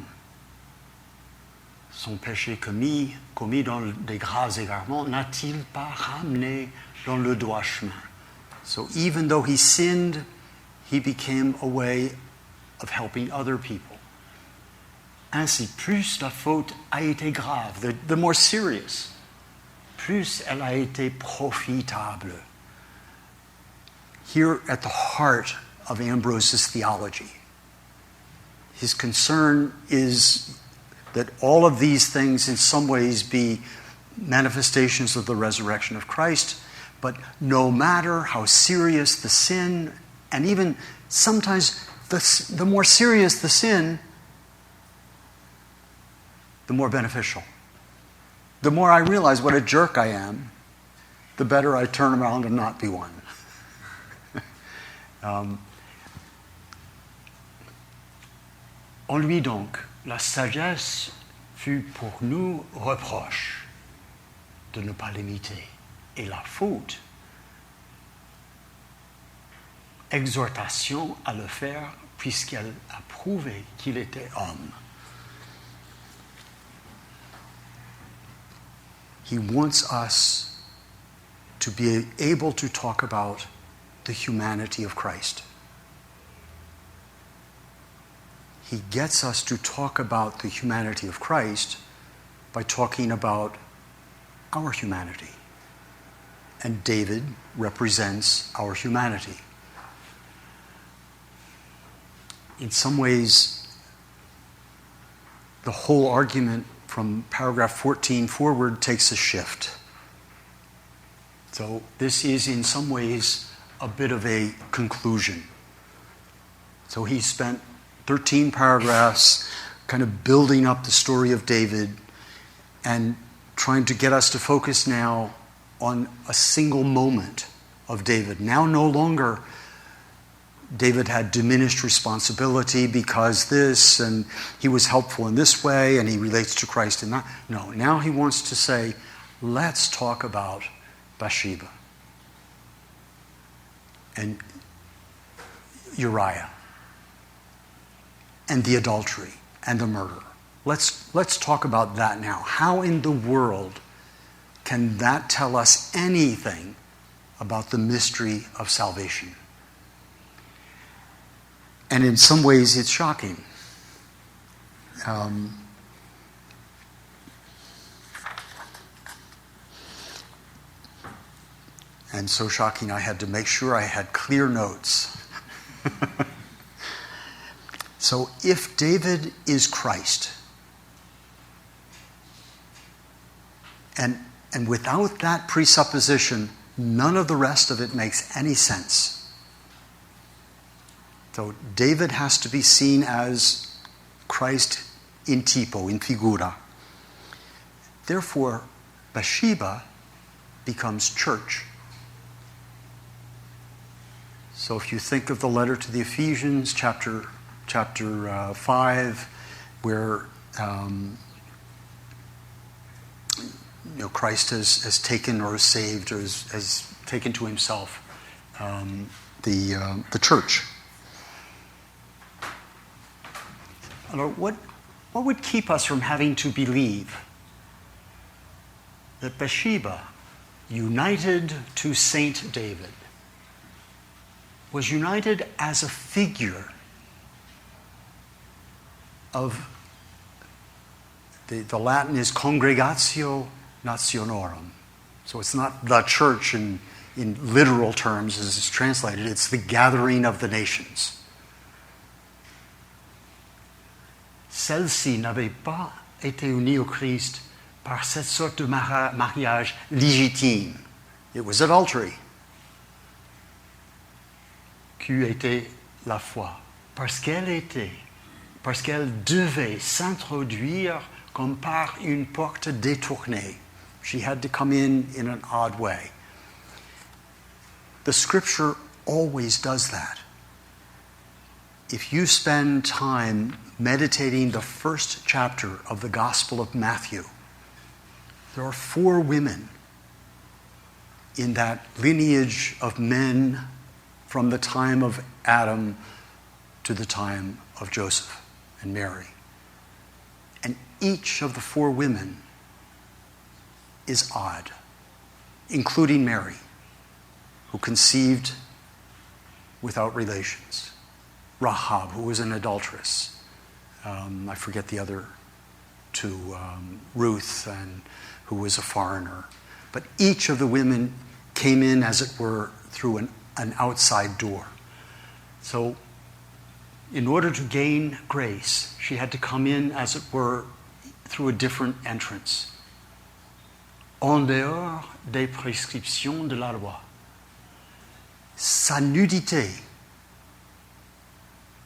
son péché commis dans des graves égarements n'a-t-il pas ramené dans le droit chemin? So even though he sinned, he became a way of helping other people. Ainsi, plus la faute a été grave, the more serious, plus elle a été profitable. Here at the heart of Ambrose's theology, his concern is that all of these things in some ways be manifestations of the resurrection of Christ, but no matter how serious the sin, and even sometimes the more serious the sin, the more beneficial. The more I realize what a jerk I am, the better I turn around and not be one. En lui donc, la sagesse fut pour nous reproche de ne pas l'imiter, et la faute, exhortation à le faire, puisqu'elle a prouvé qu'il était homme. He wants us to be able to talk about the humanity of Christ. He gets us to talk about the humanity of Christ by talking about our humanity. And David represents our humanity. In some ways, the whole argument from paragraph 14 forward takes a shift. So this is in some ways a bit of a conclusion. So he spent 13 paragraphs kind of building up the story of David and trying to get us to focus now on a single moment of David. Now no longer David had diminished responsibility because this, and he was helpful in this way, and he relates to Christ in that. No, now he wants to say, let's talk about Bathsheba and Uriah and the adultery and the murder. Let's talk about that now. How in the world can that tell us anything about the mystery of salvation? And in some ways, it's shocking. And so shocking, I had to make sure I had clear notes. So if David is Christ, and without that presupposition, none of the rest of it makes any sense. So David has to be seen as Christ in typo, in figura. Therefore, Bathsheba becomes church. So if you think of the letter to the Ephesians, chapter 5, where Christ has taken or has saved or has taken to himself the church. What would keep us from having to believe that Bathsheba, united to Saint David, was united as a figure of, the Latin is congregatio nationorum. So it's not the church in literal terms as it's translated, it's the gathering of the nations. Celle-ci n'avait pas été unie au Christ par cette sorte de mariage légitime. It was adultery. Qu'eût été la foi. Parce qu'elle devait s'introduire comme par une porte détournée. She had to come in an odd way. The scripture always does that. If you spend time meditating the first chapter of the Gospel of Matthew, there are 4 women in that lineage of men from the time of Adam to the time of Joseph and Mary. And each of the 4 women is odd, including Mary, who conceived without relations. Rahab, who was an adulteress. I forget the other 2, Ruth, and who was a foreigner. But each of the women came in, as it were, through an outside door. So, in order to gain grace, she had to come in, as it were, through a different entrance. En dehors des prescriptions de la loi. Sa nudité,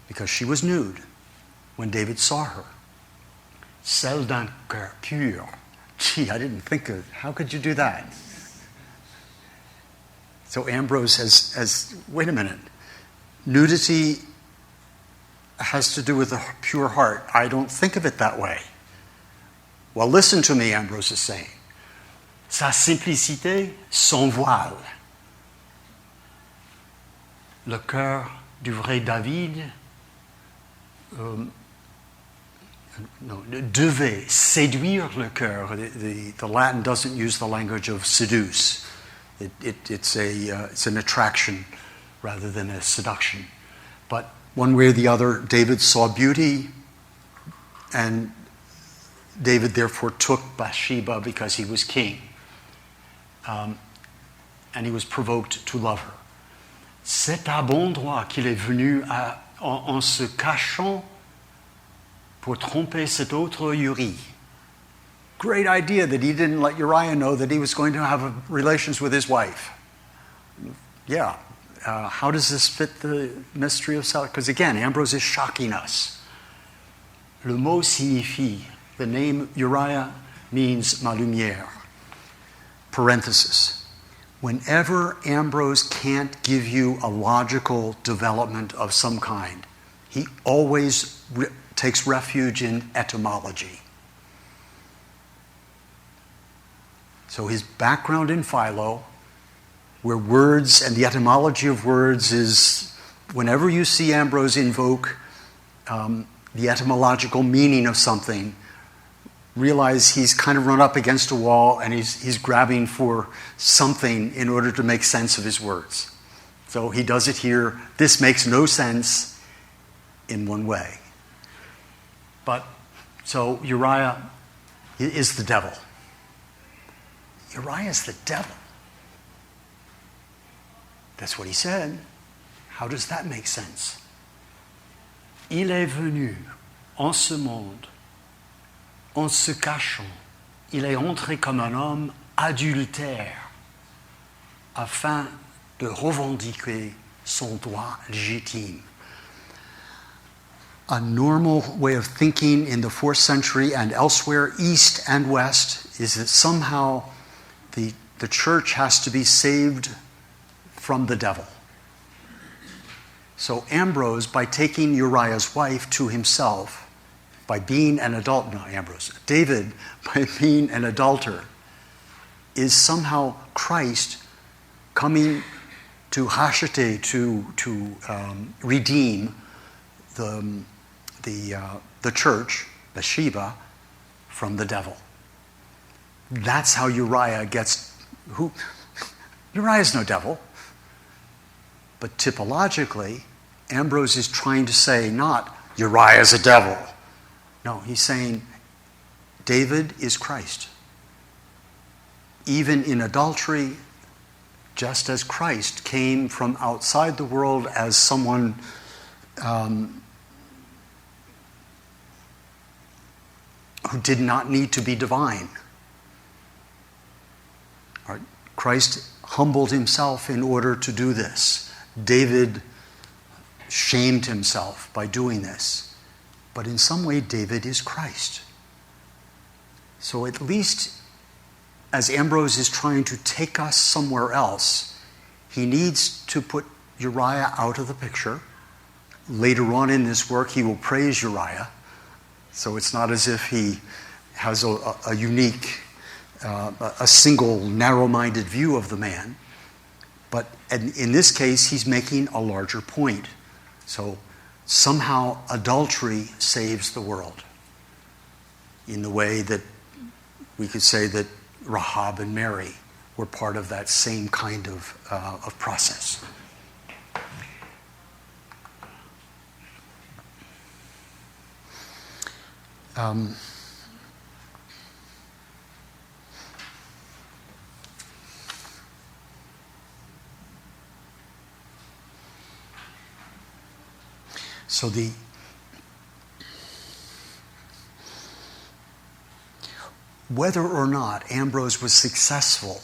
because she was nude when David saw her. Celle d'un cœur pur. Gee, I didn't think of, how could you do that? So Ambrose has wait a minute, nudity has to do with a pure heart. I don't think of it that way. Well, listen to me, Ambrose is saying. Sa simplicité, son voile. Le cœur du vrai David devait séduire le cœur. The Latin doesn't use the language of seduce. It's an attraction rather than a seduction. But one way or the other, David saw beauty, and David therefore took Bathsheba because he was king. And he was provoked to love her. C'est à bon droit qu'il est venu en se cachant pour tromper cet autre Uri. Great idea that he didn't let Uriah know that he was going to have relations with his wife. Yeah. How does this fit the mystery of salvation? Because again, Ambrose is shocking us. Le mot signifie, the name Uriah means ma lumière. Parenthesis. Whenever Ambrose can't give you a logical development of some kind, he always takes refuge in etymology. So his background in Philo, where words and the etymology of words is, whenever you see Ambrose invoke the etymological meaning of something, realize he's kind of run up against a wall and he's grabbing for something in order to make sense of his words. So he does it here. This makes no sense in one way. But, so Uriah is the devil. Uriah is the devil. That's what he said. How does that make sense? Il est venu en ce monde en se cachant. Il est entré comme un homme adultère afin de revendiquer son droit légitime. A normal way of thinking in the 4th century and elsewhere, East and West, is that somehow the church has to be saved from the devil. So Ambrose, by taking Uriah's wife to himself, by being an adulterer, not Ambrose, David, by being an adulterer, is somehow Christ coming to racheter, to redeem the church, Bathsheba, from the devil. That's how Uriah gets. Uriah's no devil. But typologically, Ambrose is trying to say not Uriah's a devil. No, he's saying David is Christ. Even in adultery, just as Christ came from outside the world as someone who did not need to be divine. All right? Christ humbled himself in order to do this. David shamed himself by doing this. But in some way, David is Christ. So at least as Ambrose is trying to take us somewhere else, he needs to put Uriah out of the picture. Later on in this work, he will praise Uriah. So it's not as if he has a unique, a single narrow-minded view of the man. But in this case, he's making a larger point. So somehow adultery saves the world in the way that we could say that Rahab and Mary were part of that same kind of process. So whether or not Ambrose was successful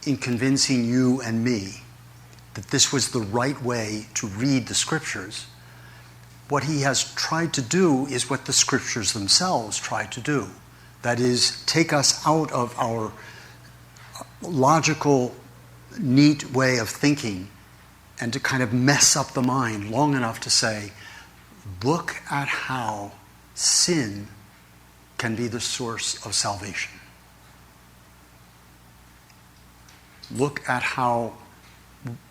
in convincing you and me that this was the right way to read the scriptures, what he has tried to do is what the scriptures themselves try to do. That is, take us out of our logical, neat way of thinking and to kind of mess up the mind long enough to say, look at how sin can be the source of salvation. Look at how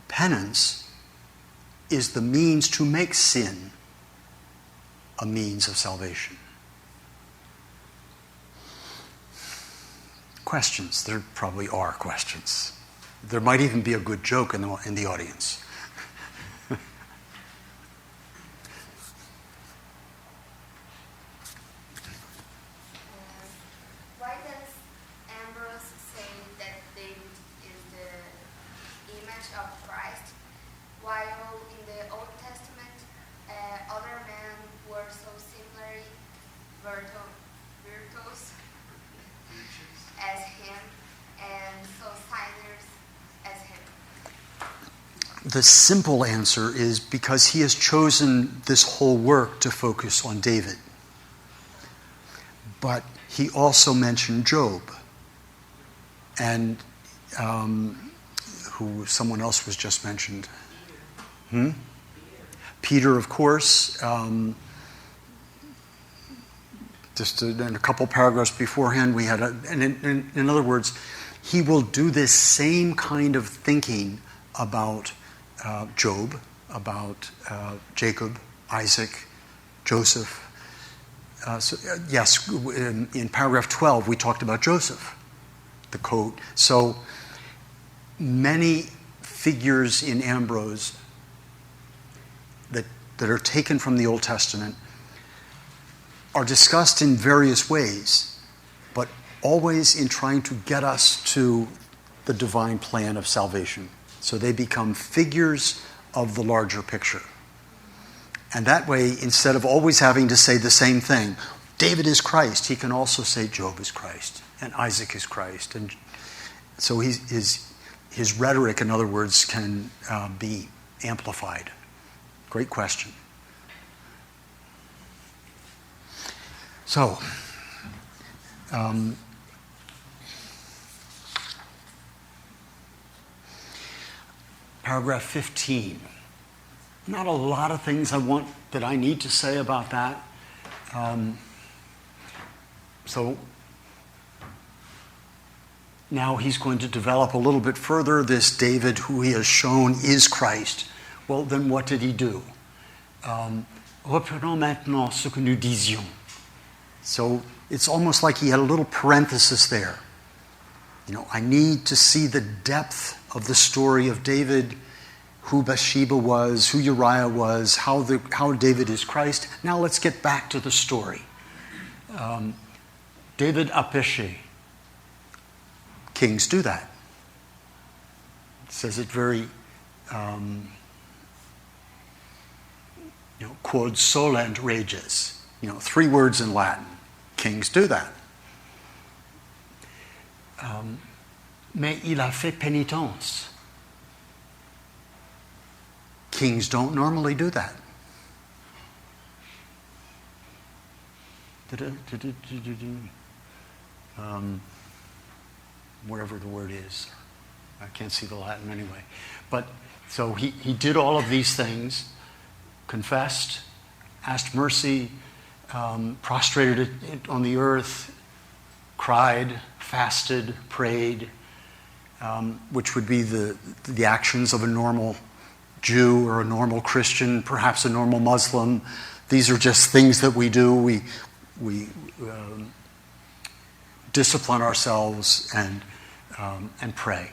penance is the means to make sin a means of salvation. Questions? There probably are questions. There might even be a good joke in the audience. Why does Ambrose say that David is the image of Christ, while in the Old Testament other men were so similarly virtuous as him and so sinners as him? The simple answer is because he has chosen this whole work to focus on David. But he also mentioned Job, and who someone else was just mentioned. Peter, of course. Just in a couple paragraphs beforehand, we had in other words, he will do this same kind of thinking about Job, about Jacob, Isaac, Joseph. Yes, in paragraph 12, we talked about Joseph, the coat. So many figures in Ambrose that are taken from the Old Testament are discussed in various ways, but always in trying to get us to the divine plan of salvation. So they become figures of the larger picture. And that way, instead of always having to say the same thing, David is Christ, he can also say Job is Christ, and Isaac is Christ. And so his rhetoric, in other words, can be amplified. Great question. So, paragraph 15. Not a lot of things that I need to say about that. So now he's going to develop a little bit further this David who he has shown is Christ. Well, then what did he do? Reprenons maintenant ce que nous disions. So it's almost like he had a little parenthesis there. I need to see the depth of the story of David, who Bathsheba was, who Uriah was, how David is Christ. Now let's get back to the story. David a péché. Kings do that. It says it very, quod solent reges. 3 words in Latin. kings do that. Mais il a fait pénitence. Kings don't normally do that. Whatever the word is. I can't see the Latin anyway. But so he did all of these things, confessed, asked mercy, prostrated it on the earth, cried, fasted, prayed, which would be the actions of a normal Jew or a normal Christian, perhaps a normal Muslim. These are just things that we do. We discipline ourselves and pray.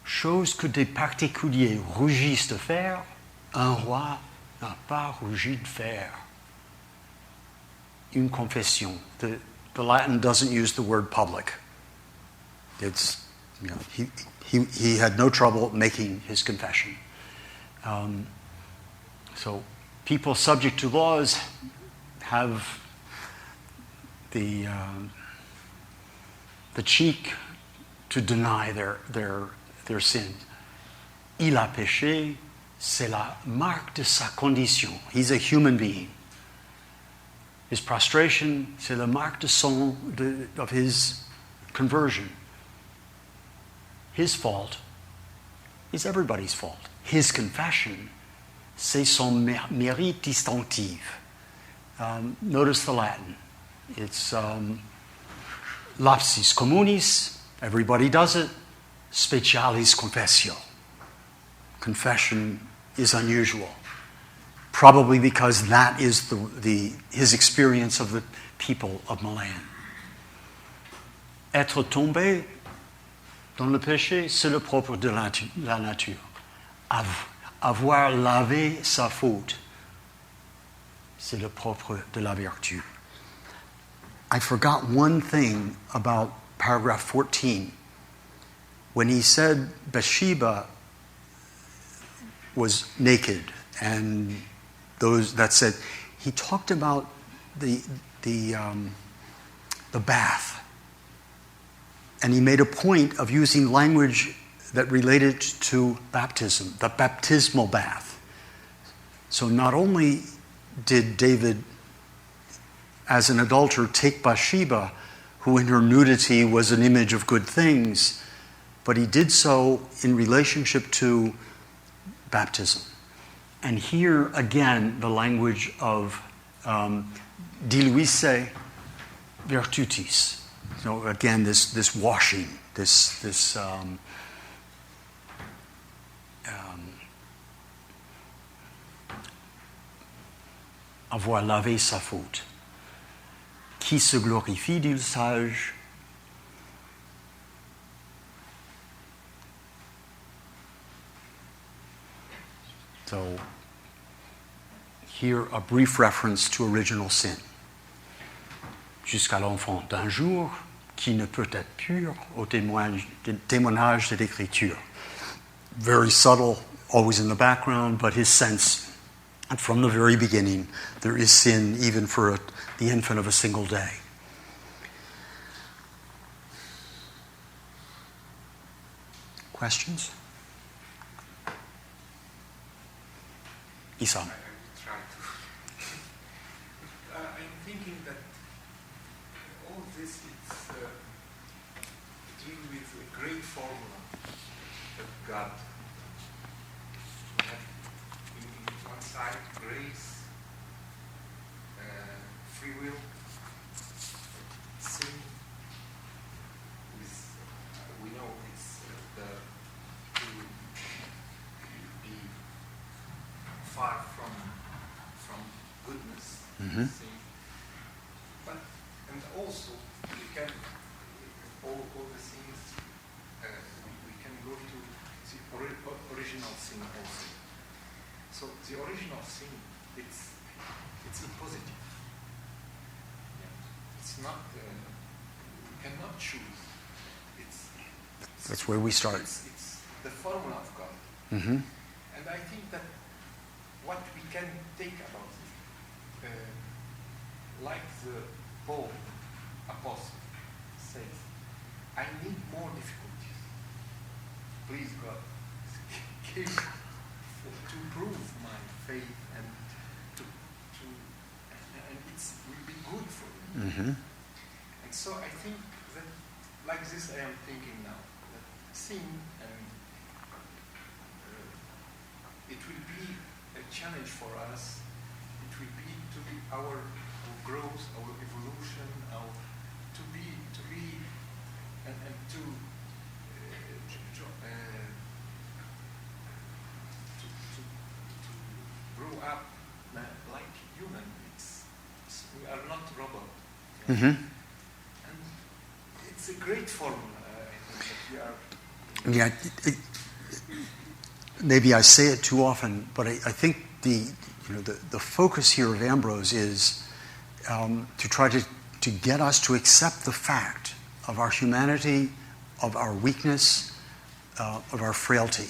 Chose que des particuliers rougissent de faire, un roi n'a pas rougi de faire. Une confession. The Latin doesn't use the word public. It's, you know, he had no trouble making his confession. So people subject to laws have the cheek to deny their sin. Il a péché, c'est la marque de sa condition. He's a human being. His prostration, c'est la marque of his conversion. His fault is everybody's fault. His confession, c'est son mérite distinctif. Notice the Latin. It's lapsis communis, everybody does it. Specialis confessio. Confession is unusual. Probably because that is his experience of the people of Milan. Être tombé dans le péché, c'est le propre de la nature. Avoir lavé sa faute, c'est le propre de la vertu. I forgot one thing about paragraph 14. When he said Bathsheba was naked, and those that said, he talked about the bath, and he made a point of using language that related to baptism, the baptismal bath. So not only did David, as an adulterer, take Bathsheba, who in her nudity was an image of good things, but he did so in relationship to baptism. And here again, the language of diluisse virtutis. So again, this washing, this avoir lavé sa faute. Qui se glorifie, dit le sage. So, here a brief reference to original sin. Jusqu'à l'enfant d'un jour, qui ne peut être pur au témoignage de l'Écriture. Very subtle, always in the background, but his sense, and from the very beginning, there is sin even for the infant of a single day. Questions? Isam. I'm thinking that all this is dealing with a great formula of God. We have in one side grace, free will, sin. We know it's to be far from goodness, sin. But and also we can all the things we can go to the original sin also. So the original sin it's in positive. Yeah. It's not we cannot choose. That's where we start. It's the formula of God. Mm-hmm. And I think that what we can take about like the Paul apostle says, I need more difficulties. Please God, give to prove my faith and and it will be good for me. Mm-hmm. And so I think that like this I am thinking now, that sin and it will be a challenge for us. It will be to be our growth, our evolution, to be and to grow up like human. We are not robots. Mm-hmm. And it's a great formula, I think, that we are. Yeah, maybe I say it too often, but I think the focus here of Ambrose is to try to get us to accept the fact of our humanity, of our weakness, of our frailty.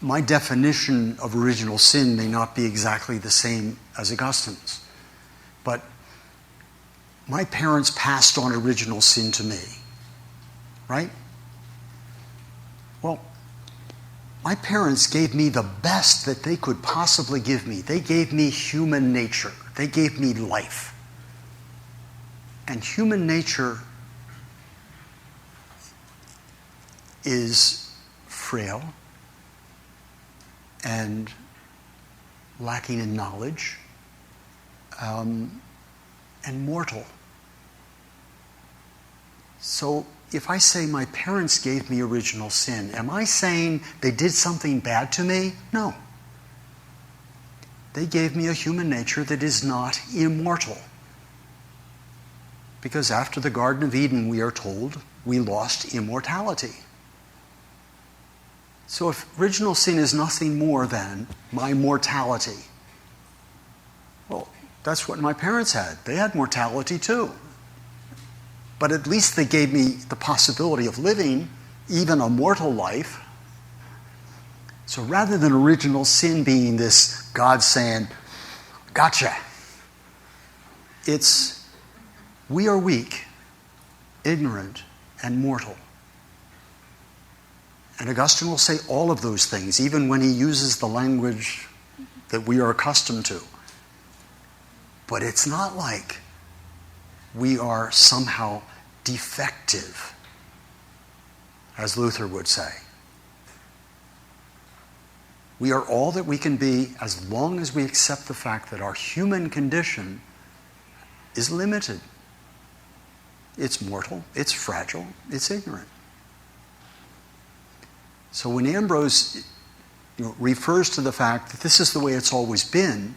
My definition of original sin may not be exactly the same as Augustine's, but my parents passed on original sin to me, right? Well, my parents gave me the best that they could possibly give me. They gave me human nature. They gave me life. And human nature is frail and lacking in knowledge and mortal. So if I say my parents gave me original sin, am I saying they did something bad to me? No. They gave me a human nature that is not immortal. Because after the Garden of Eden, we are told, we lost immortality. So if original sin is nothing more than my mortality, well, that's what my parents had. They had mortality too. But at least they gave me the possibility of living even a mortal life. So rather than original sin being this God saying, gotcha, it's we are weak, ignorant, and mortal. And Augustine will say all of those things, even when he uses the language that we are accustomed to. But it's not like we are somehow defective, as Luther would say. We are all that we can be as long as we accept the fact that our human condition is limited. It's mortal, it's fragile, it's ignorant. So when Ambrose refers to the fact that this is the way it's always been,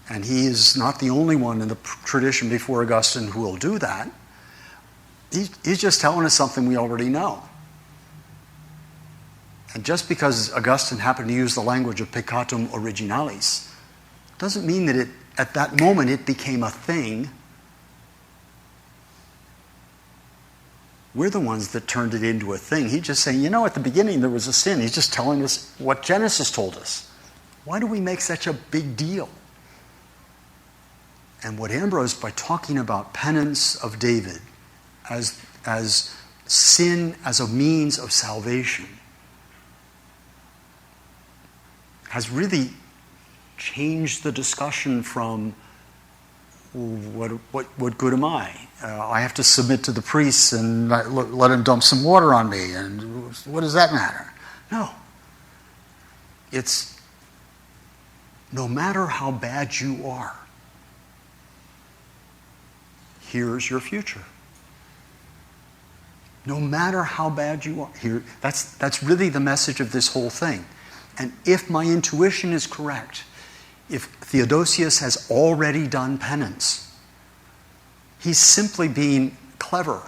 and he is not the only one in the tradition before Augustine who will do that, he's just telling us something we already know. And just because Augustine happened to use the language of peccatum originalis doesn't mean that at that moment it became a thing. We're the ones that turned it into a thing. He's just saying, at the beginning there was a sin. He's just telling us what Genesis told us. Why do we make such a big deal? And what Ambrose, by talking about penance of David as sin as a means of salvation, has really changed the discussion from what good am I? I have to submit to the priests and let him dump some water on me, and what does that matter? No. It's no matter how bad you are, here's your future. No matter how bad you are, that's really the message of this whole thing. And if my intuition is correct, if Theodosius has already done penance, he's simply being clever,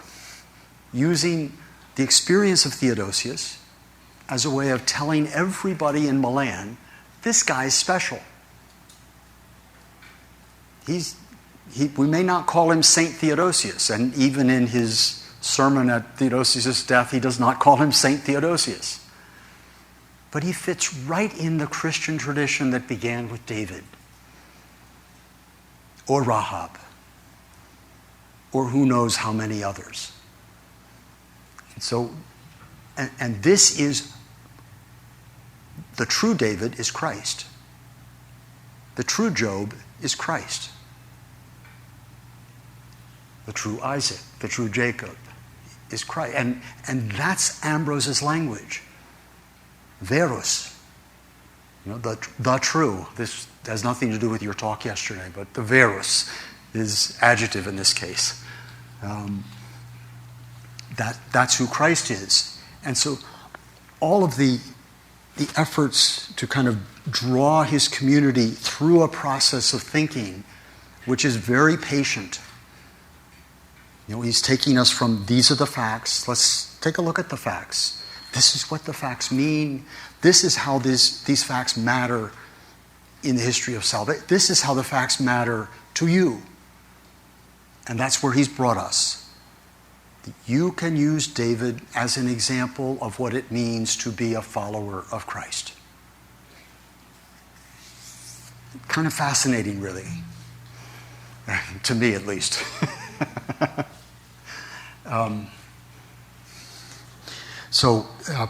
using the experience of Theodosius as a way of telling everybody in Milan, this guy's special. We may not call him Saint Theodosius, and even in his sermon at Theodosius' death, he does not call him Saint Theodosius. But he fits right in the Christian tradition that began with David. or Rahab, or who knows how many others. So, and this is, the true David is Christ. The true Job is Christ. The true Isaac, the true Jacob is Christ. And that's Ambrose's language. Verus. The true. This has nothing to do with your talk yesterday, but the verus is adjective in this case. That's who Christ is. And so all of the efforts to kind of draw his community through a process of thinking, which is very patient. He's taking us from, these are the facts. Let's take a look at the facts. This is what the facts mean. This is how these facts matter in the history of salvation. This is how the facts matter to you. And that's where he's brought us. You can use David as an example of what it means to be a follower of Christ. Kind of fascinating, really. To me, at least.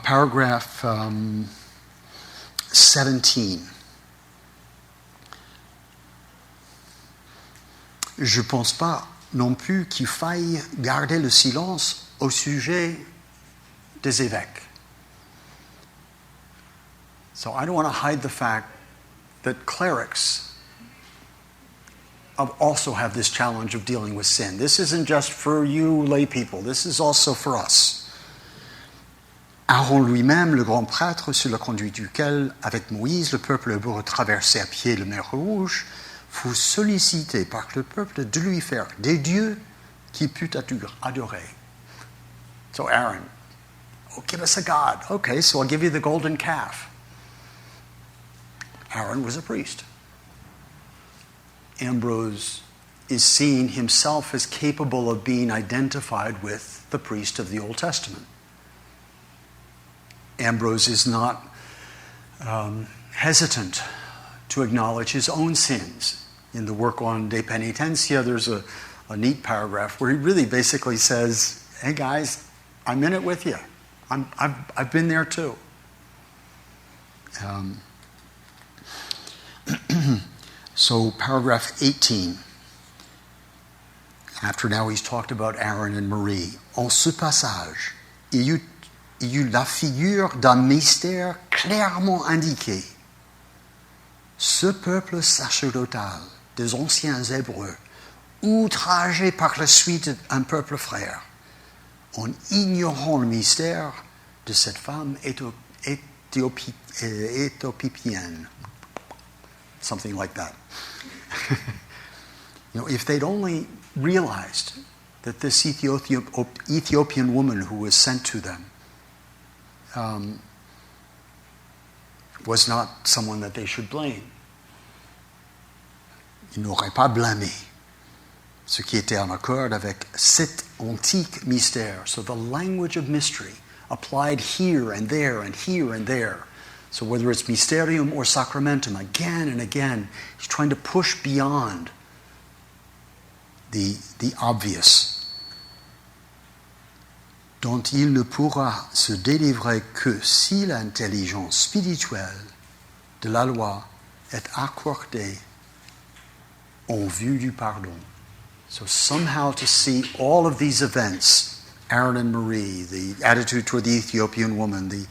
Paragraph 17. Je ne pense pas non plus qu'il faille garder le silence au sujet des évêques. So I don't want to hide the fact that clerics also have this challenge of dealing with sin. This isn't just for you lay people, this is also for us. Aaron lui-même, le grand prêtre, sur la conduite duquel, avec Moïse, le peuple hébreu traversait à pied la mer Rouge, fut sollicité par le peuple de lui faire des dieux qui pût adorer. So Aaron, give us a god. Okay, so I'll give you the golden calf. Aaron was a priest. Ambrose is seen himself as capable of being identified with the priest of the Old Testament. Ambrose is not hesitant to acknowledge his own sins. In the work on De Penitentia, there's a neat paragraph where he really basically says, hey guys, I'm in it with you. I've been there too. So paragraph 18, after now he's talked about Aaron and Marie, en ce passage, il y eut la figure d'un mystère clairement indiqué. Ce peuple sacerdotal des anciens Hébreux, outragé par la suite un peuple frère, en ignorant le mystère de cette femme éthiopienne. Something like that. If they'd only realized that this Ethiopian woman who was sent to them was not someone that they should blame. Ils n'auraient pas blâmé, ce qui était en accord avec cet antique mystère. So the language of mystery applied here and there and here and there. So whether it's mysterium or sacramentum, again and again, he's trying to push beyond the obvious. Dont il ne pourra se délivrer que si l'intelligence spirituelle de la loi est accordée en vue du pardon. So somehow to see all of these events, Aaron and Marie, the attitude toward the Ethiopian woman, the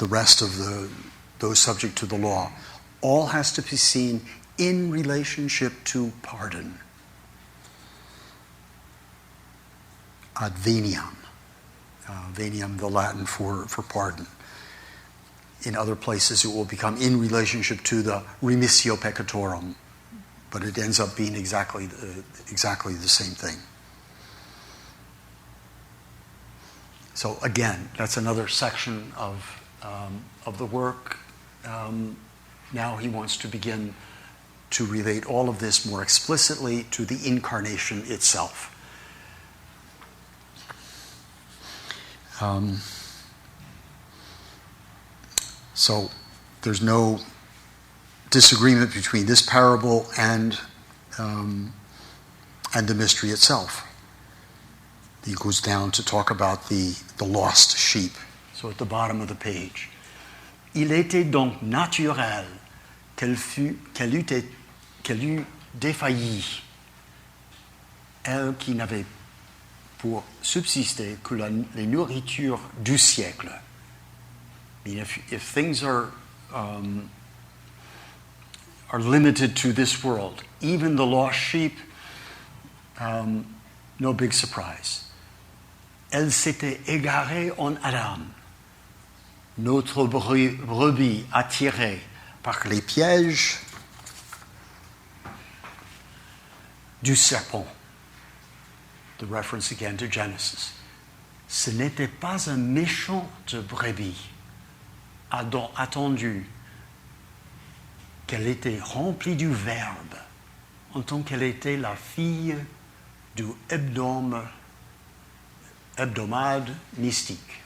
rest of those subject to the law, all has to be seen in relationship to pardon. Ad veniam. Veniam, the Latin for pardon. In other places it will become in relationship to the remissio peccatorum, but it ends up being exactly the same thing. So again, that's another section of the work. Now he wants to begin to relate all of this more explicitly to the incarnation itself. So there's no disagreement between this parable and the mystery itself. He goes down to talk about the lost sheep. So at the bottom of the page. Il était donc naturel qu'elle eût défailli, elle qui n'avait pour subsister que les nourritures du siècle. I mean, if things are limited to this world, even the lost sheep, no big surprise. Elle s'était égarée en Adam, notre brebis attirée par les pièges du serpent. The reference again to Genesis. Ce n'était pas un méchant de brebis. Adam attendu qu'elle était remplie du Verbe, en tant qu'elle était la fille du hebdomade mystique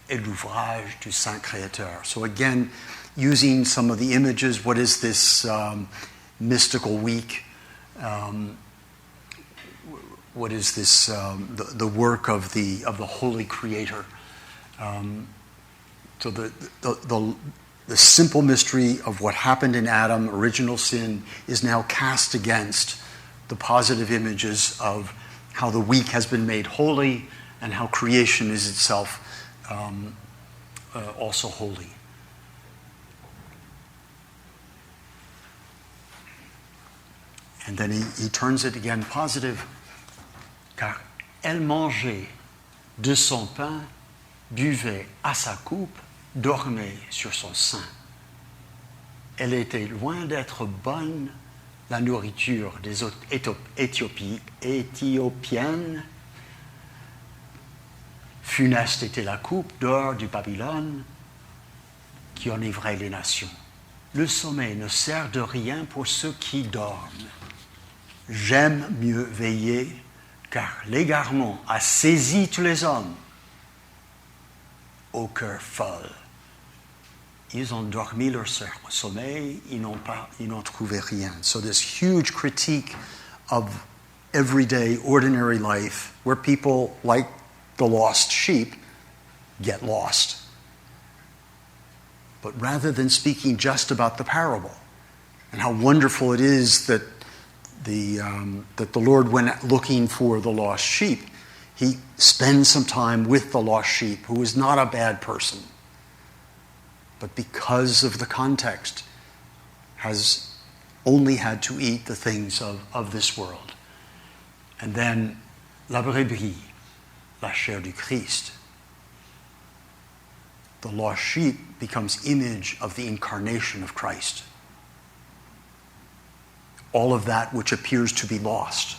et l'ouvrage du Saint Créateur. So again, using some of the images, what is this mystical week? What is this? The work of the Holy Creator. So the simple mystery of what happened in Adam, original sin, is now cast against the positive images of how the week has been made holy and how creation is itself also holy. And then he turns it again positive. Car elle mangeait de son pain, buvait à sa coupe, dormait sur son sein. Elle était loin d'être bonne, la nourriture des Éthiopiennes. Funeste était la coupe d'or du Babylone qui enivrait les nations. Le sommeil ne sert de rien pour ceux qui dorment. J'aime mieux veiller, car l'égarement a saisi tous les hommes au cœur fol. Ils ont dormi leur sommeil, ils n'ont trouvé rien. So this huge critique of everyday, ordinary life, where people, like the lost sheep, get lost. But rather than speaking just about the parable and how wonderful it is that the Lord went looking for the lost sheep, he spends some time with the lost sheep, who is not a bad person, but because of the context, has only had to eat the things of this world. And then, la brebis, la chair du Christ. The lost sheep becomes image of the incarnation of Christ. All of that which appears to be lost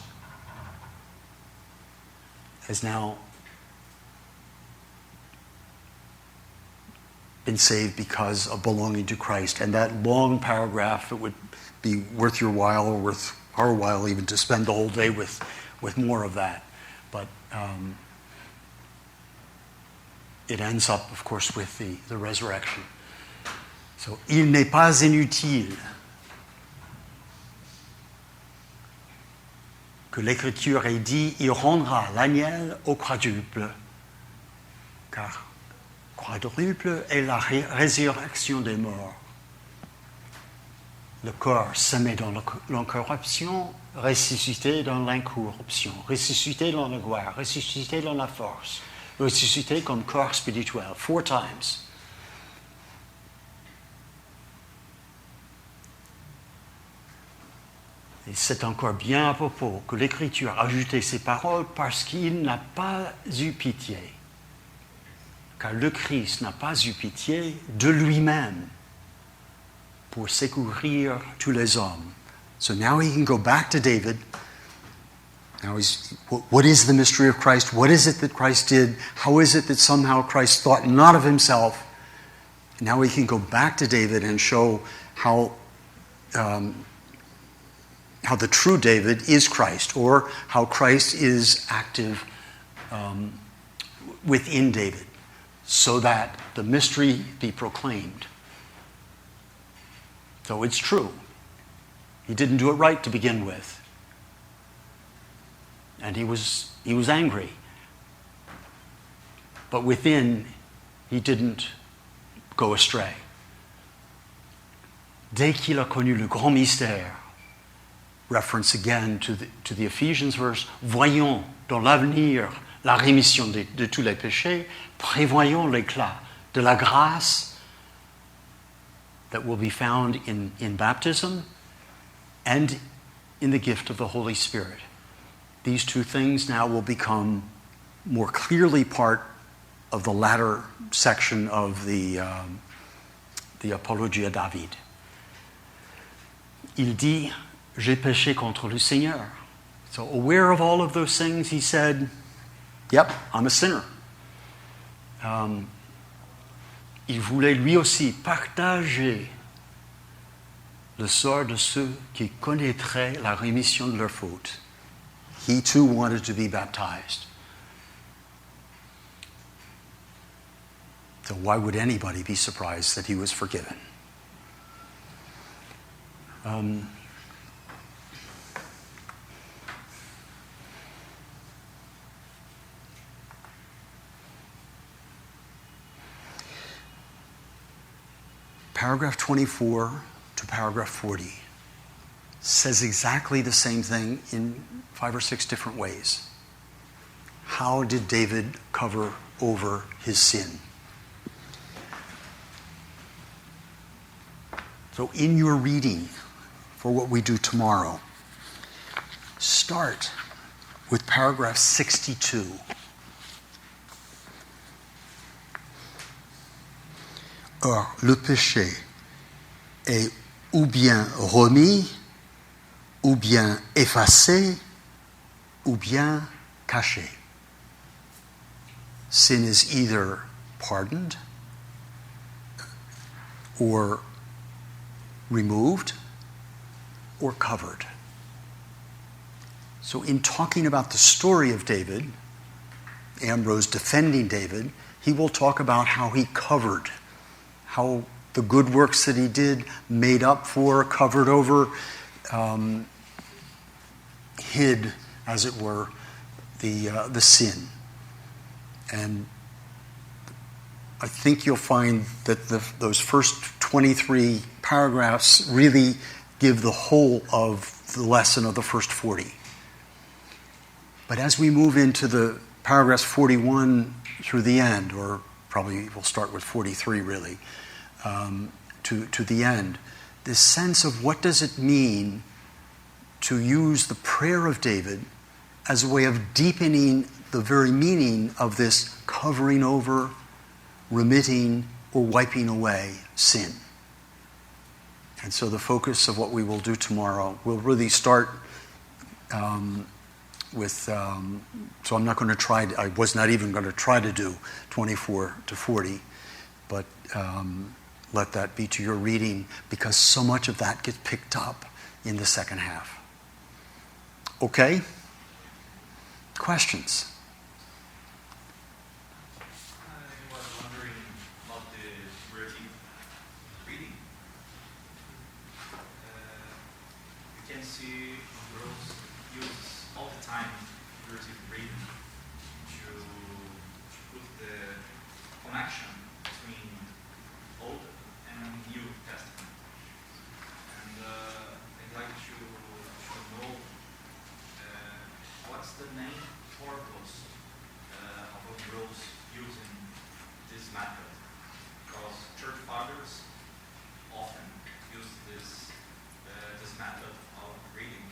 has now been saved because of belonging to Christ. And that long paragraph, it would be worth your while, or worth our while even, to spend the whole day with more of that. But it ends up, of course, with the resurrection. So, il n'est pas inutile que l'Écriture ait dit, il rendra l'agnel au quadruple, car quadruple est la résurrection des morts. Le corps semé dans l'incorruption, ressuscité dans l'incorruption, ressuscité dans la gloire, ressuscité dans la force, ressuscité comme corps spirituel, 4 times. Et c'est encore bien à propos que l'Écriture a ajouté ces paroles parce qu'il n'a pas eu pitié. Car le Christ n'a pas eu pitié de lui-même pour secourir tous les hommes. So now he can go back to David. Now what is the mystery of Christ? What is it that Christ did? How is it that somehow Christ thought not of himself? Now he can go back to David and show how the true David is Christ, or how Christ is active within David, so that the mystery be proclaimed. So it's true. He didn't do it right to begin with. And he was angry. But within, he didn't go astray. Dès qu'il a connu le grand mystère, reference again to the Ephesians verse, voyons dans l'avenir la rémission de tous les péchés, prévoyons l'éclat de la grâce that will be found in baptism and in the gift of the Holy Spirit. These two things now will become more clearly part of the latter section of the Apologia David. Il dit, j'ai péché contre le Seigneur. So aware of all of those things, he said, yep, I'm a sinner. Il voulait lui aussi partager le sort de ceux qui connaîtraient la rémission de leurs fautes. He too wanted to be baptized. So why would anybody be surprised that he was forgiven? Paragraph 24 to paragraph 40 says exactly the same thing in 5 or 6 different ways. How did David cover over his sin? So in your reading for what we do tomorrow, start with paragraph 62. Or, le péché est ou bien remis, ou bien effacé, ou bien caché. Sin is either pardoned or removed or covered. So in talking about the story of David, Ambrose defending David, he will talk about how he covered, how the good works that he did made up for, covered over, hid, as it were, the sin. And I think you'll find that those first 23 paragraphs really give the whole of the lesson of the first 40. But as we move into the paragraphs 41 through the end, or probably we'll start with 43 really, to the end, this sense of what does it mean to use the prayer of David as a way of deepening the very meaning of this covering over, remitting, or wiping away sin. And so the focus of what we will do tomorrow will really start with, so I'm not going to try, I was not even going to try to do 24 to 40, but let that be to your reading because so much of that gets picked up in the second half. Okay? Questions? I was wondering about the figurative reading. You can see Ambrósio uses all the time figurative reading to put the connection between Old and New Testament. And I'd like to know what's the main purpose of Ambrósio using this method? Because church fathers often use this method of reading.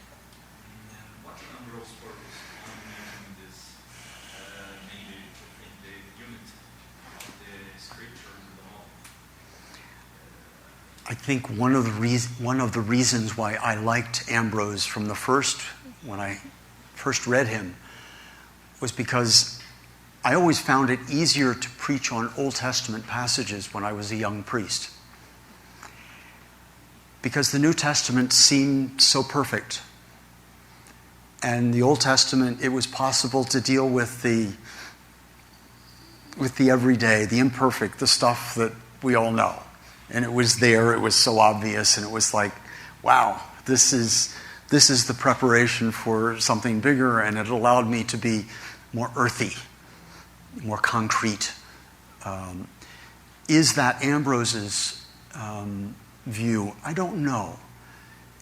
And what's Ambrósio's purpose on using this, maybe to think the unity of the scriptures and all? I think one of the reasons why I liked Ambrose from the first, when I first read him, was because I always found it easier to preach on Old Testament passages when I was a young priest. Because the New Testament seemed so perfect. And the Old Testament, it was possible to deal with the everyday, the imperfect, the stuff that we all know. And it was there, it was so obvious, and it was like, wow, this is the preparation for something bigger, and it allowed me to be more earthy, more concrete. Is that Ambrose's view? I don't know.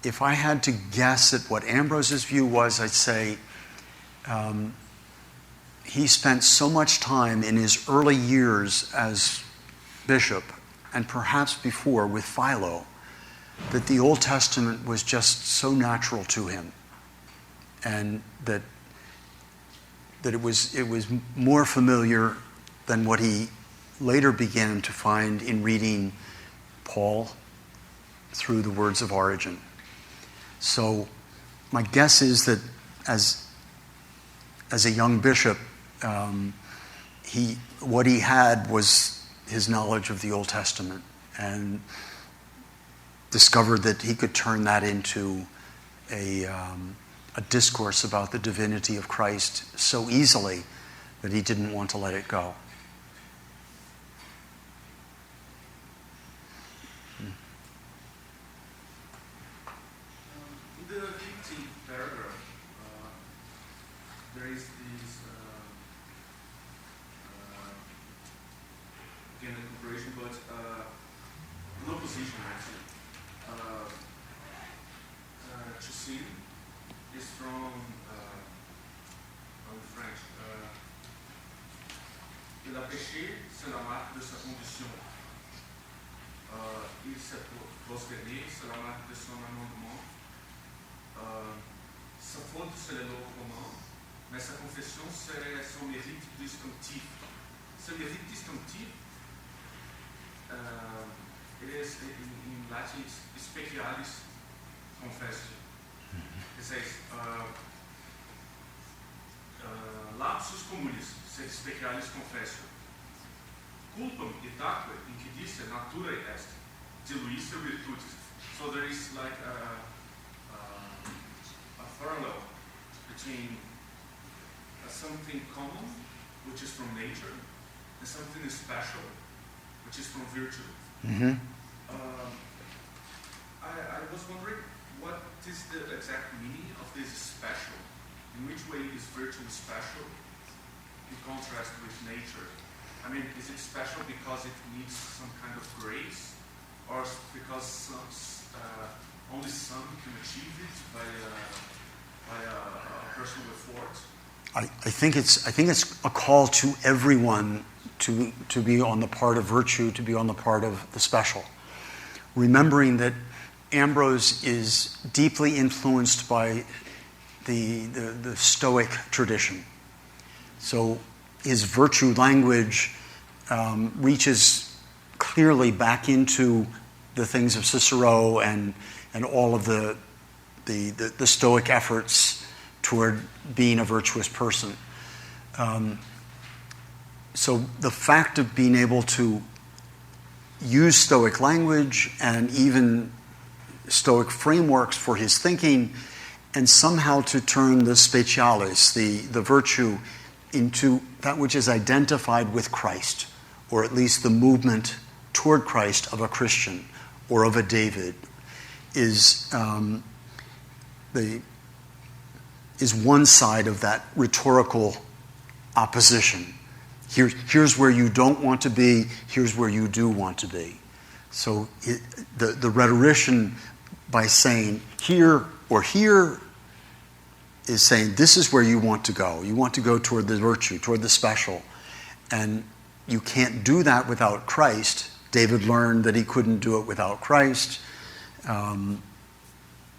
If I had to guess at what Ambrose's view was, I'd say he spent so much time in his early years as bishop, and perhaps before with Philo, that the Old Testament was just so natural to him, and that it was more familiar than what he later began to find in reading Paul through the words of Origen. So my guess is that as a young bishop, what he had was his knowledge of the Old Testament, and discovered that he could turn that into a discourse about the divinity of Christ so easily that he didn't want to let it go. In the 15th paragraph, there is this, again, a comparison, but an opposition actually. To see is from French. Il a péché, c'est la marque de sa condition. Il s'est prosterné, c'est la marque de son amendement. Sa faute, c'est le lot commun, mais sa confession, c'est son mérite distinctif. Ce mérite distinctif, it is in Latin, specialis confessio. It says, lapsus communis, sed specialis confessio. Culpam itaque, incidisse natura est, diluisse virtutis. So there is like a parallel between something common, which is from nature, and something special, which is from virtue. Mm-hmm. I was wondering, what is the exact meaning of this special? In which way is virtue special in contrast with nature? I mean, is it special because it needs some kind of grace, or because only some can achieve it by a personal effort? I think it's a call to everyone to be on the part of virtue, to be on the part of the special. Remembering that Ambrose is deeply influenced by the Stoic tradition. So his virtue language reaches clearly back into the things of Cicero and all of the Stoic efforts toward being a virtuous person. So the fact of being able to use Stoic language and even Stoic frameworks for his thinking, and somehow to turn the specialis, the virtue, into that which is identified with Christ, or at least the movement toward Christ of a Christian or of a David, is one side of that rhetorical opposition. Here's where you don't want to be, here's where you do want to be. So the rhetorician, by saying here or here, is saying this is where you want to go. You want to go toward the virtue, toward the special. And you can't do that without Christ. David learned that he couldn't do it without Christ.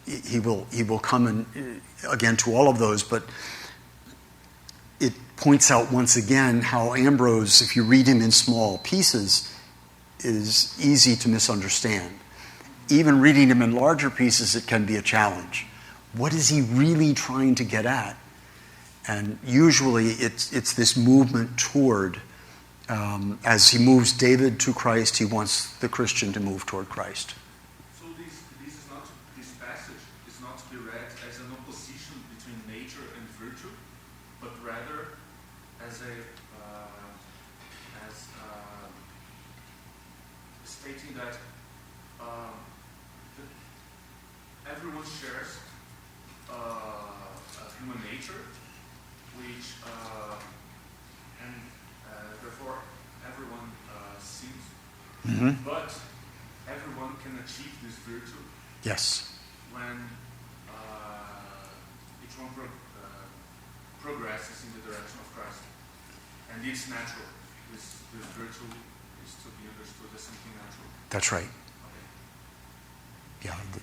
He will come again to all of those, but it points out once again how Ambrose, if you read him in small pieces, is easy to misunderstand. Even reading him in larger pieces, it can be a challenge. What is he really trying to get at? And usually it's this movement toward, as he moves David to Christ, he wants the Christian to move toward Christ. So this passage is not to be read as an opposition between nature and virtue, but rather as stating that everyone shares human nature, which and therefore everyone sins, but everyone can achieve this virtue Yes. when each one progresses in the direction of Christ, and it's natural. This virtue is to be understood as something natural. That's right. Okay. Yeah. Isn't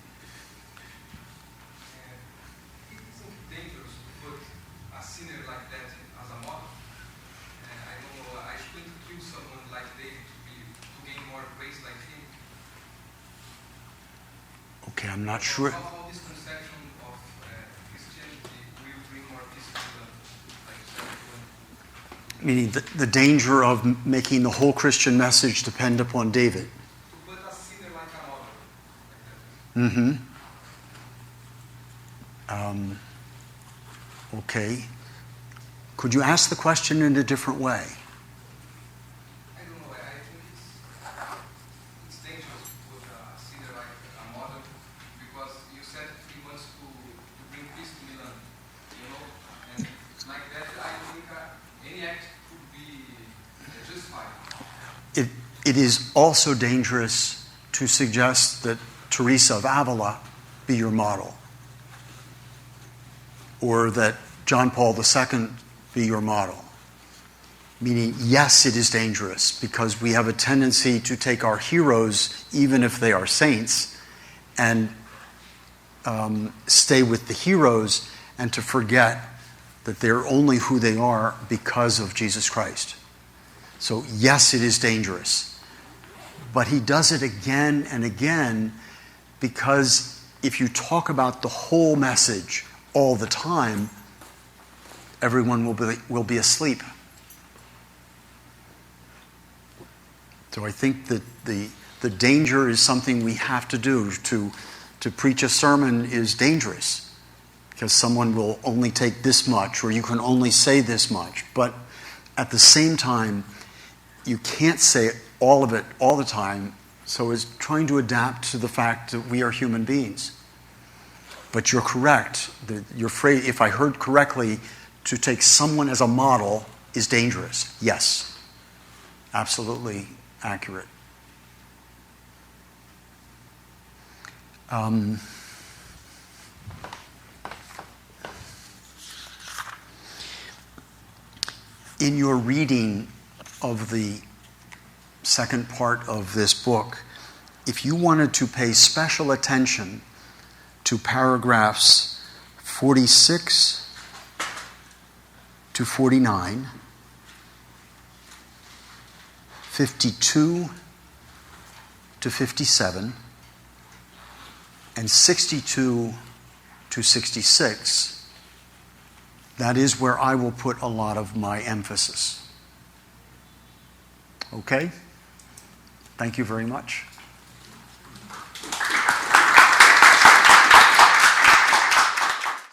it dangerous to put a sinner like that as a model? I don't know, I shouldn't kill someone like David to gain more grace like him. Okay, I'm not sure. How this conception of Christianity will bring more peace to the like everyone? Meaning the danger of making the whole Christian message depend upon David. To put a sinner like a model. Like that. Okay. Could you ask the question in a different way? I don't know. I think it's dangerous to put a sinner like a model because you said he wants to bring peace to Milan, and like that I think any act could be justified. It is also dangerous to suggest that Teresa of Avila be your model, or that John Paul II be your model. Meaning, yes, it is dangerous because we have a tendency to take our heroes, even if they are saints, and stay with the heroes and to forget that they're only who they are because of Jesus Christ. So, yes, it is dangerous. But he does it again and again because if you talk about the whole message all the time, everyone will be asleep. So I think that the danger is something we have to do. To preach a sermon is dangerous because someone will only take this much or you can only say this much. But at the same time, you can't say all of it all the time. So it's trying to adapt to the fact that we are human beings. But you're correct. Your phrase, if I heard correctly, to take someone as a model is dangerous. Yes. Absolutely accurate. In your reading of the second part of this book, if you wanted to pay special attention to paragraphs 46 to 49, 52 to 57, and 62 to 66, that is where I will put a lot of my emphasis. Okay? Thank you very much.